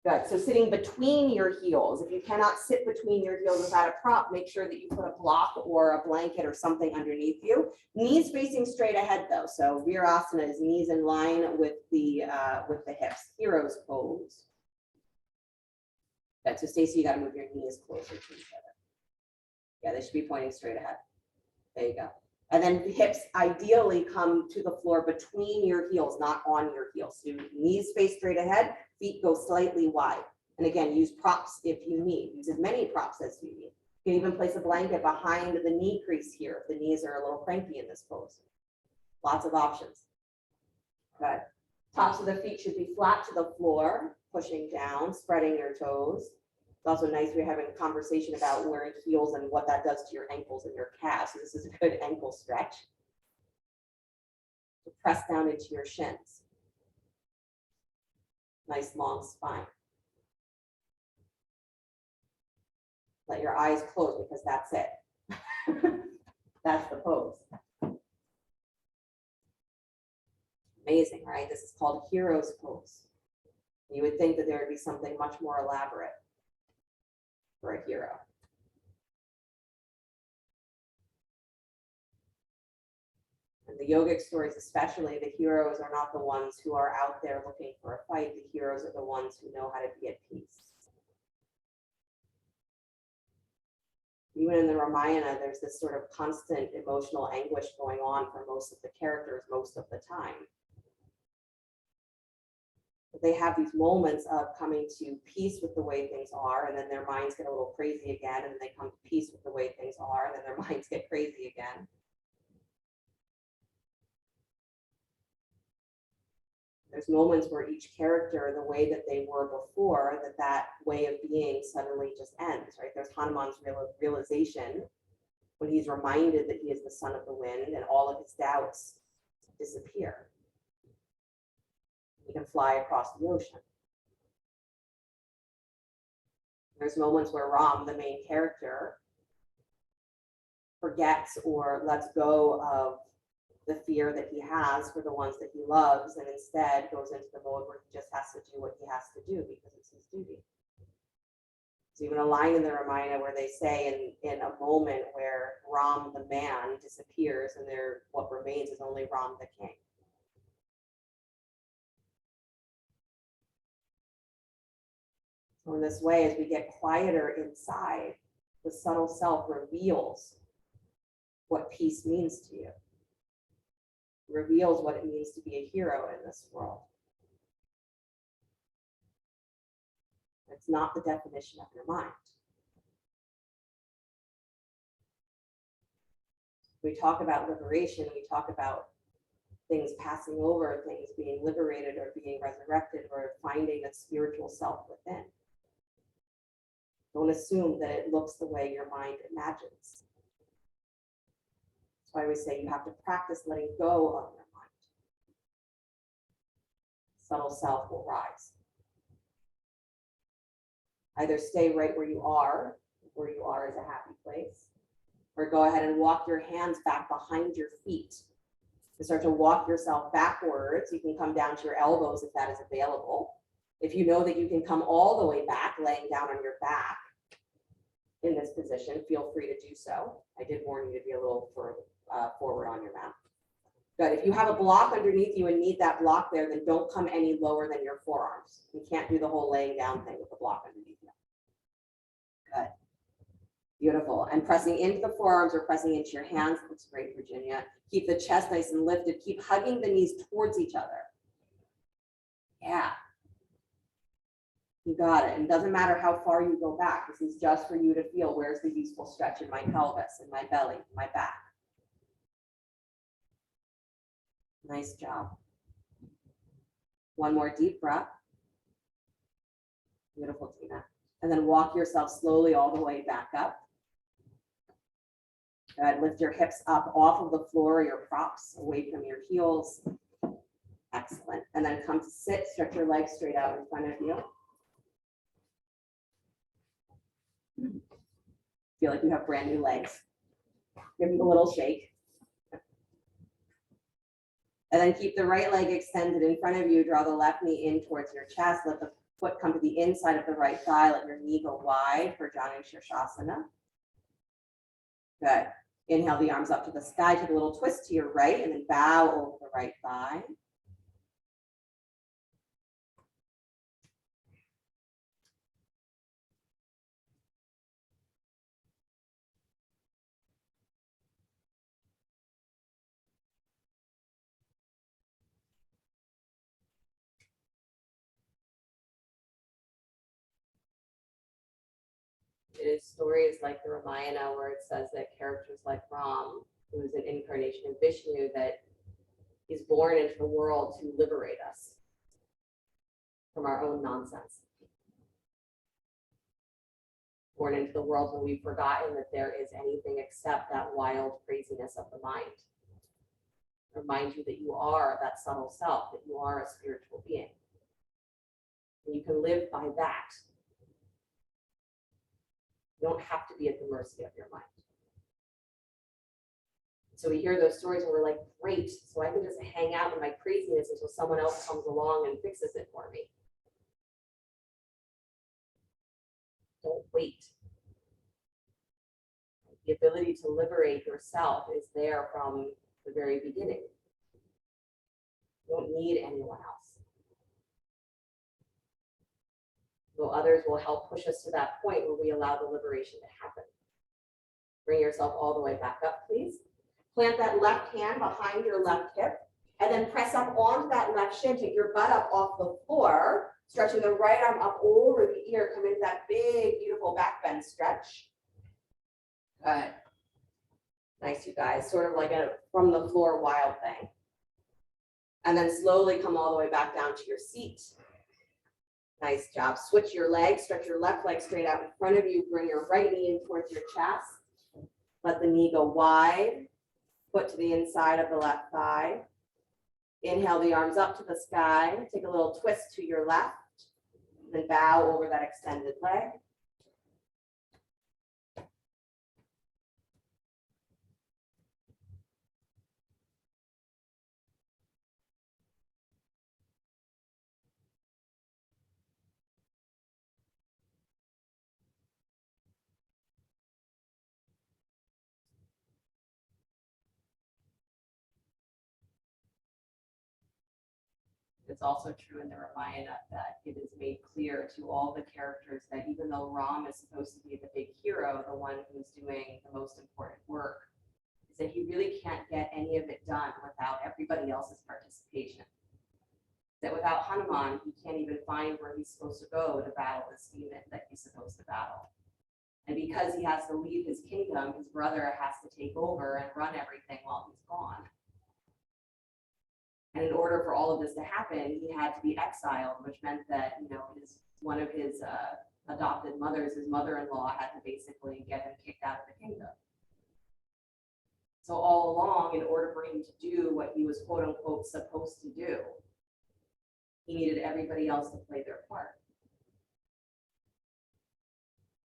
S1: Good. So sitting between your heels. If you cannot sit between your heels without a prop, make sure that you put a block or a blanket or something underneath you. Knees facing straight ahead though. So Virasana is knees in line with the hips. Hero's pose. Good. So Stacey, you got to move your knees closer to each other. Yeah, they should be pointing straight ahead. There you go. And then the hips ideally come to the floor between your heels, not on your heels. So knees face straight ahead, feet go slightly wide. And again, use props if you need. Use as many props as you need. You can even place a blanket behind the knee crease here if the knees are a little cranky in this pose. Lots of options. Good. Tops of the feet should be flat to the floor, pushing down, spreading your toes. It's also nice we're having a conversation about wearing heels and what that does to your ankles and your calves. So this is a good ankle stretch. So press down into your shins. Nice long spine. Let your eyes close because that's it. That's the pose. Amazing, right? This is called hero's pose. You would think that there would be something much more elaborate for a hero. And the yogic stories, especially, the heroes are not the ones who are out there looking for a fight. The heroes are the ones who know how to be at peace. Even in the Ramayana, there's this sort of constant emotional anguish going on for most of the characters most of the time. But they have these moments of coming to peace with the way things are, and then their minds get a little crazy again, and then they come to peace with the way things are, and then their minds get crazy again. There's moments where each character, the way that they were before, that way of being suddenly just ends, right? There's Hanuman's realization when he's reminded that he is the son of the wind and all of his doubts disappear. You can fly across the ocean. There's moments where Ram, the main character, forgets or lets go of the fear that he has for the ones that he loves, and instead goes into the mode where he just has to do what he has to do because it's his duty. There's even a line in the Ramayana where they say in a moment where Ram the man disappears and what remains is only Ram the king. So in this way, as we get quieter inside, the subtle self reveals what peace means to you, reveals what it means to be a hero in this world. It's not the definition of your mind. We talk about liberation, we talk about things passing over, things being liberated or being resurrected, or finding a spiritual self within. Don't assume that it looks the way your mind imagines. That's why we say you have to practice letting go of your mind. Subtle self will rise. Either stay right where you are is a happy place, or go ahead and walk your hands back behind your feet. You start to walk yourself backwards. You can come down to your elbows if that is available. If you know that you can come all the way back, laying down on your back in this position, feel free to do so. I did warn you to be a little forward on your mat. Good. If you have a block underneath you and need that block there, then don't come any lower than your forearms. You can't do the whole laying down thing with the block underneath you. Good. Beautiful. And pressing into the forearms or pressing into your hands. Looks great, Virginia. Keep the chest nice and lifted. Keep hugging the knees towards each other. Yeah. You got it. And it doesn't matter how far you go back. This is just for you to feel where's the useful stretch in my pelvis, in my belly, my back. Nice job. One more deep breath. Beautiful, Tina. And then walk yourself slowly all the way back up. Good. Lift your hips up off of the floor, your props, away from your heels. Excellent. And then come to sit, stretch your legs straight out in front of you. Feel like you have brand new legs. Give them a little shake. And then keep the right leg extended in front of you. Draw the left knee in towards your chest. Let the foot come to the inside of the right thigh. Let your knee go wide for Janu Shirshasana. Good. Inhale the arms up to the sky. Take a little twist to your right and then bow over the right thigh. It is stories like the Ramayana where it says that characters like Ram, who is an incarnation of Vishnu, that is born into the world to liberate us from our own nonsense. Born into the world when we've forgotten that there is anything except that wild craziness of the mind. Remind you that you are that subtle self, that you are a spiritual being. And you can live by that. You don't have to be at the mercy of your mind. So we hear those stories and we're like, great, so I can just hang out in my craziness until someone else comes along and fixes it for me. Don't wait. The ability to liberate yourself is there from the very beginning. You don't need anyone else. So others will help push us to that point where we allow the liberation to happen. Bring yourself all the way back up, please. Plant that left hand behind your left hip, and then press up onto that left shin. Take your butt up off the floor, stretching the right arm up over the ear. Come into that big, beautiful back bend stretch. Good. Nice, you guys. Sort of like a from the floor wild thing. And then slowly come all the way back down to your seat. Nice job. Switch your legs, stretch your left leg straight out in front of you. Bring your right knee in towards your chest. Let the knee go wide. Foot to the inside of the left thigh. Inhale the arms up to the sky. Take a little twist to your left. Then bow over that extended leg. It's also true in the Ramayana that it is made clear to all the characters that even though Ram is supposed to be the big hero, the one who's doing the most important work, is that he really can't get any of it done without everybody else's participation. That without Hanuman, he can't even find where he's supposed to go to battle this demon that he's supposed to battle. And because he has to leave his kingdom, his brother has to take over and run everything while he's gone. And in order for all of this to happen, he had to be exiled, which meant that, one of his adopted mothers, his mother-in-law, had to basically get him kicked out of the kingdom. So all along, in order for him to do what he was quote unquote supposed to do, he needed everybody else to play their part.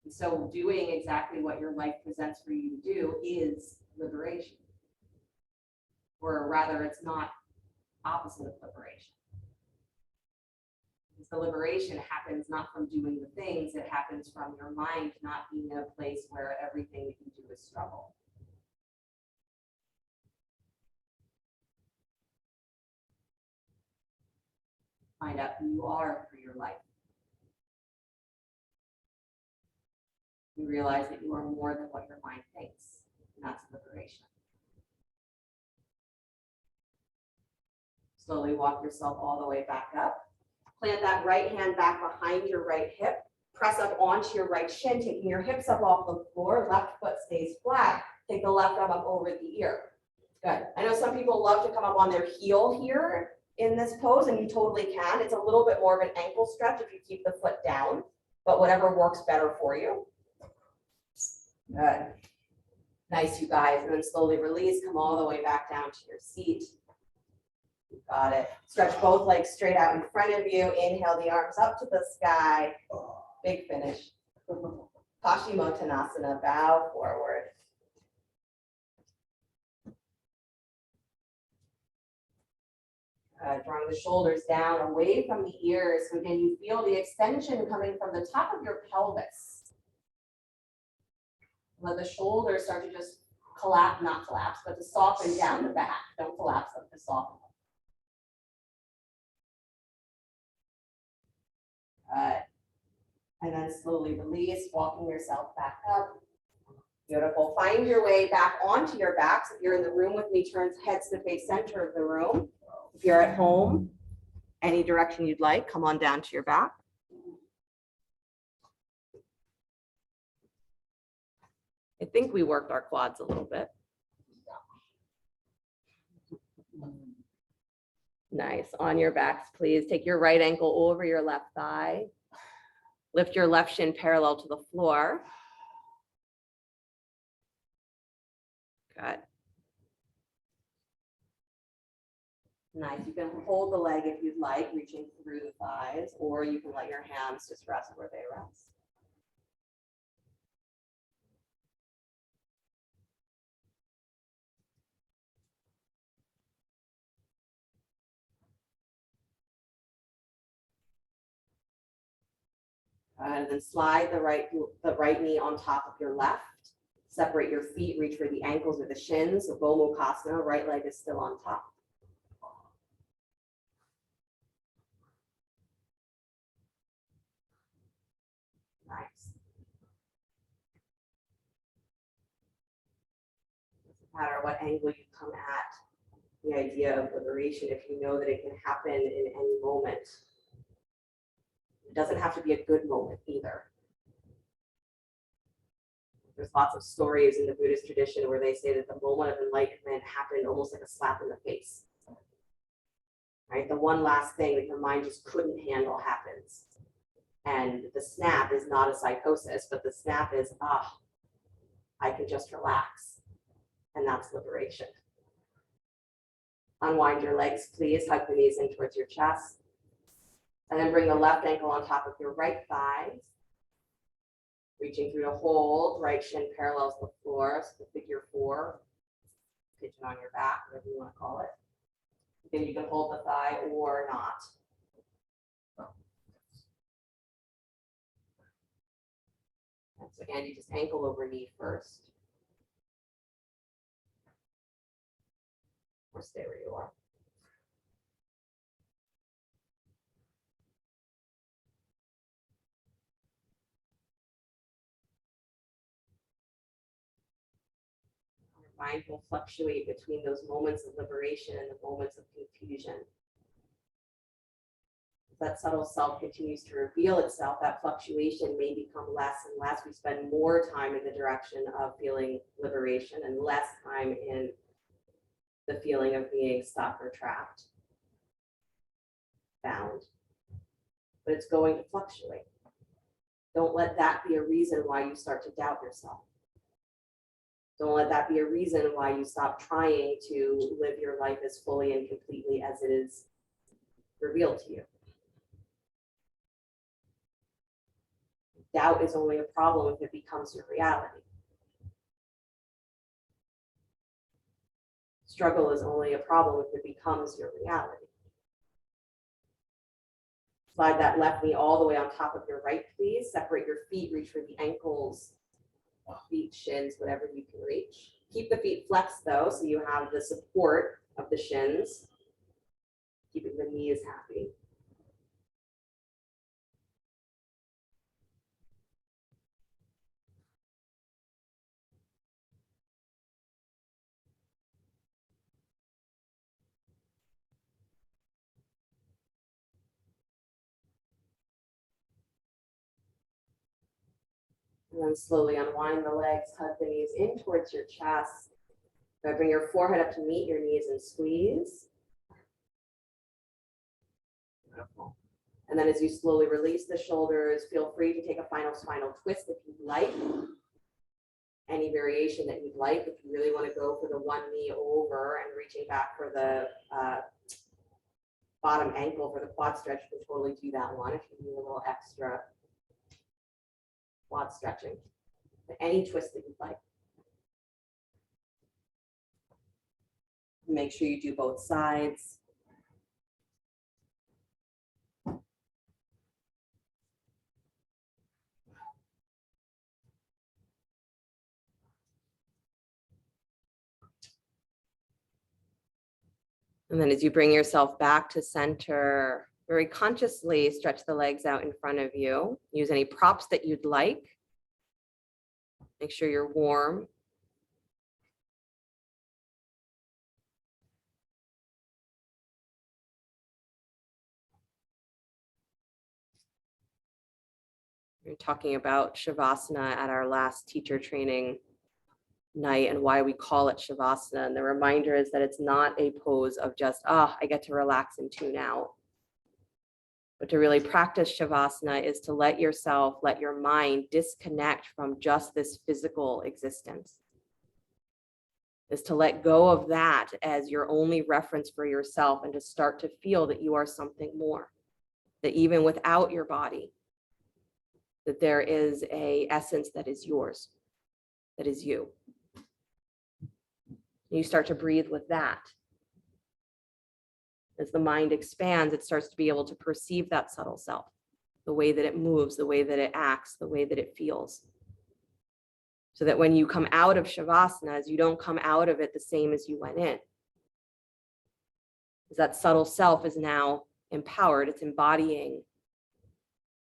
S1: And so doing exactly what your life presents for you to do is liberation. Or rather, it's not opposite of liberation. Because the liberation happens not from doing the things, it happens from your mind not being in a place where everything that you do is struggle. Find out who you are through your life. You realize that you are more than what your mind thinks, and that's liberation. Slowly walk yourself all the way back up. Plant that right hand back behind your right hip. Press up onto your right shin, taking your hips up off the floor. Left foot stays flat. Take the left arm up over the ear. Good. I know some people love to come up on their heel here in this pose, and you totally can. It's a little bit more of an ankle stretch if you keep the foot down, but whatever works better for you. Good. Nice, you guys. And then slowly release. Come all the way back down to your seat. Got it. Stretch both legs straight out in front of you. Inhale the arms up to the sky. Big finish. Paschimottanasana, bow forward. Drawing the shoulders down away from the ears. So again, you feel the extension coming from the top of your pelvis. Let the shoulders start to just collapse, not collapse, but to soften down the back. Don't collapse them, to soften them. And then slowly release, walking yourself back up. Beautiful. Find your way back onto your backs. If you're in the room with me, turn heads to face center of the room. If you're at home, any direction you'd like, come on down to your back. I think we worked our quads a little bit. Nice. On your backs, please. Take your right ankle over your left thigh. Lift your left shin parallel to the floor. Good. Nice. You can hold the leg if you'd like, reaching through the thighs, or you can let your hands just rest where they rest. And then slide the right knee on top of your left. Separate your feet, reach for the ankles or the shins. So Gomukhasana, right leg is still on top. Nice. Doesn't matter what angle you come at the idea of liberation, if you know that it can happen in any moment. It doesn't have to be a good moment either. There's lots of stories in the Buddhist tradition where they say that the moment of enlightenment happened almost like a slap in the face. Right? The one last thing that your mind just couldn't handle happens. And the snap is not a psychosis, but the snap is, I can just relax. And that's liberation. Unwind your legs, please. Hug the knees in towards your chest. And then bring the left ankle on top of your right thigh. Reaching through to hold, right shin parallels the floor, so the figure 4. Pigeon on your back, whatever you want to call it. Again, you can hold the thigh or not. And so Andy, just ankle over knee first. Or stay where you are. Our mind will fluctuate between those moments of liberation and the moments of confusion. As that subtle self continues to reveal itself, that fluctuation may become less and less. We spend more time in the direction of feeling liberation and less time in the feeling of being stuck or trapped, bound. But it's going to fluctuate. Don't let that be a reason why you start to doubt yourself. Don't let that be a reason why you stop trying to live your life as fully and completely as it is revealed to you. Doubt is only a problem if it becomes your reality. Struggle is only a problem if it becomes your reality. Slide that left knee all the way on top of your right, please. Separate your feet, reach for the ankles, feet, shins, whatever you can reach. Keep the feet flexed though, so you have the support of the shins, keeping the knees happy. And then slowly unwind the legs, hug the knees in towards your chest. So bring your forehead up to meet your knees and squeeze. Beautiful. And then as you slowly release the shoulders, feel free to take a final spinal twist if you'd like. Any variation that you'd like. If you really want to go for the one knee over and reaching back for the bottom ankle for the quad stretch, you can totally do that one if you need a little extra quad stretching. But any twist that you'd like. Make sure you do both sides. And then as you bring yourself back to center, very consciously stretch the legs out in front of you. Use any props that you'd like. Make sure you're warm. We were talking about Shavasana at our last teacher training night and why we call it Shavasana. And the reminder is that it's not a pose of just, I get to relax and tune out. But to really practice Shavasana is to let yourself, let your mind disconnect from just this physical existence. Is to let go of that as your only reference for yourself and to start to feel that you are something more. That even without your body, that there is an essence that is yours, that is you. You start to breathe with that. As the mind expands, it starts to be able to perceive that subtle self, the way that it moves, the way that it acts, the way that it feels. So that when you come out of Shavasana, you don't come out of it the same as you went in. Because that subtle self is now empowered, it's embodying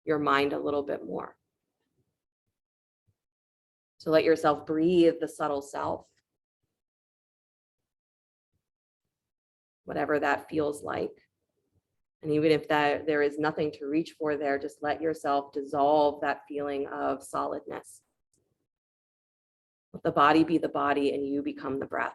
S1: your mind a little bit more. So let yourself breathe the subtle self, whatever that feels like. And even if there is nothing to reach for there, just let yourself dissolve that feeling of solidness. Let the body be the body and you become the breath.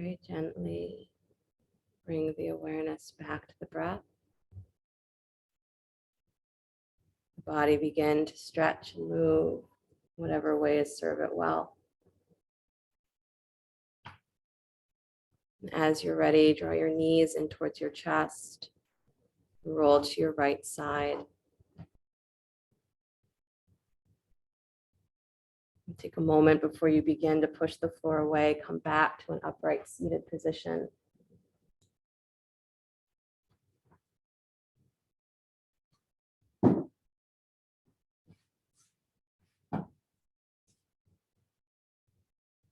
S1: Very gently bring the awareness back to the breath. The body begin to stretch and move, whatever ways serve it well. And as you're ready, draw your knees in towards your chest. Roll to your right side. And take a moment before you begin to push the floor away. Come back to an upright seated position.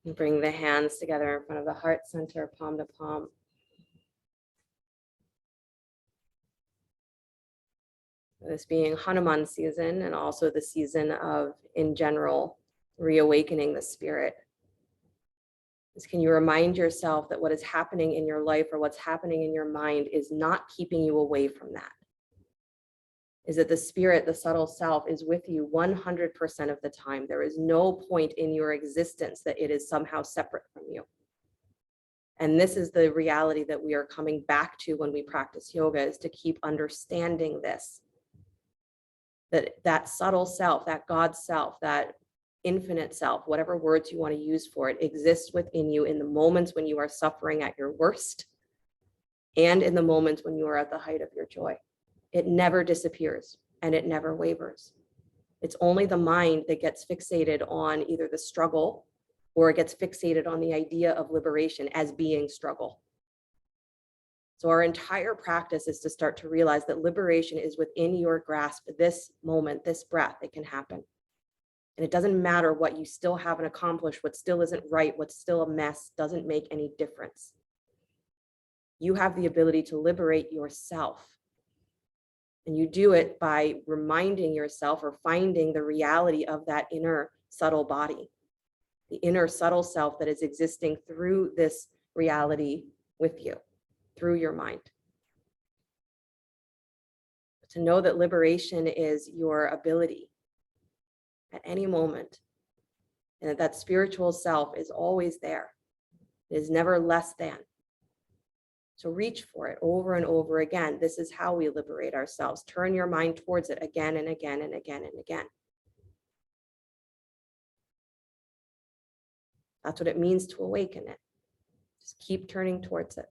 S1: And bring the hands together in front of the heart center, palm to palm. This being Hanuman season and also the season of, in general, reawakening the spirit. Can you remind yourself that what is happening in your life or what's happening in your mind is not keeping you away from that? Is that the spirit, the subtle self, is with you 100% of the time. There is no point in your existence that it is somehow separate from you. And this is the reality that we are coming back to when we practice yoga, is to keep understanding this. That subtle self, that God self, that infinite self, whatever words you want to use for it, exists within you in the moments when you are suffering at your worst and in the moments when you are at the height of your joy. It never disappears and it never wavers. It's only the mind that gets fixated on either the struggle or it gets fixated on the idea of liberation as being struggle. So our entire practice is to start to realize that liberation is within your grasp, this moment, this breath. It can happen. And it doesn't matter what you still haven't accomplished, what still isn't right, what's still a mess, doesn't make any difference. You have the ability to liberate yourself. And you do it by reminding yourself or finding the reality of that inner subtle body, the inner subtle self that is existing through this reality with you, through your mind. To know that liberation is your ability at any moment, and that spiritual self is always there. It is never less than. So reach for it over and over again. This is how we liberate ourselves. Turn your mind towards it again and again and again and again. That's what it means to awaken it. Just keep turning towards it.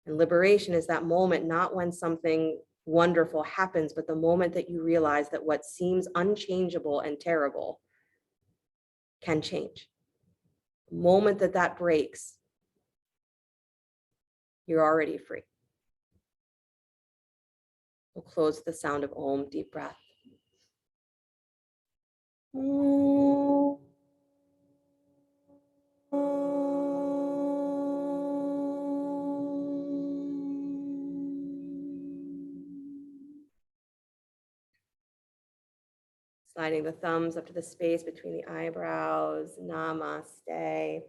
S1: And liberation is that moment, not when something wonderful happens, but the moment that you realize that what seems unchangeable and terrible can change. The moment that that breaks, you're already free. We'll close with the sound of Om, deep breath. Om. Sliding the thumbs up to the space between the eyebrows. Namaste.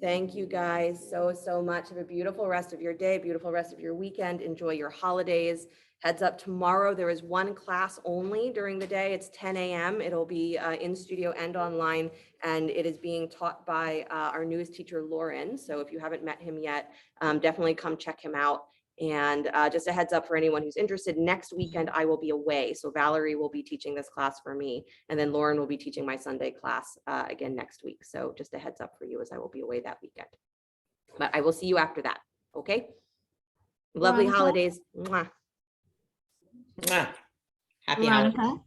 S1: Thank you guys so much. Have a beautiful rest of your day, beautiful rest of your weekend. Enjoy your holidays. Heads up, tomorrow there is one class only during the day. It's 10 a.m. It'll be in studio and online, and it is being taught by our newest teacher, Lauren. So if you haven't met him yet, definitely come check him out. And just a heads up for anyone who's interested, next weekend I will be away. So Valerie will be teaching this class for me, and then Lauren will be teaching my Sunday class again next week. So just a heads up for you as I will be away that weekend. But I will see you after that. Okay? Lovely
S2: Veronica?
S1: holidays. Mwah.
S3: Mwah. Happy holidays.
S2: Veronica?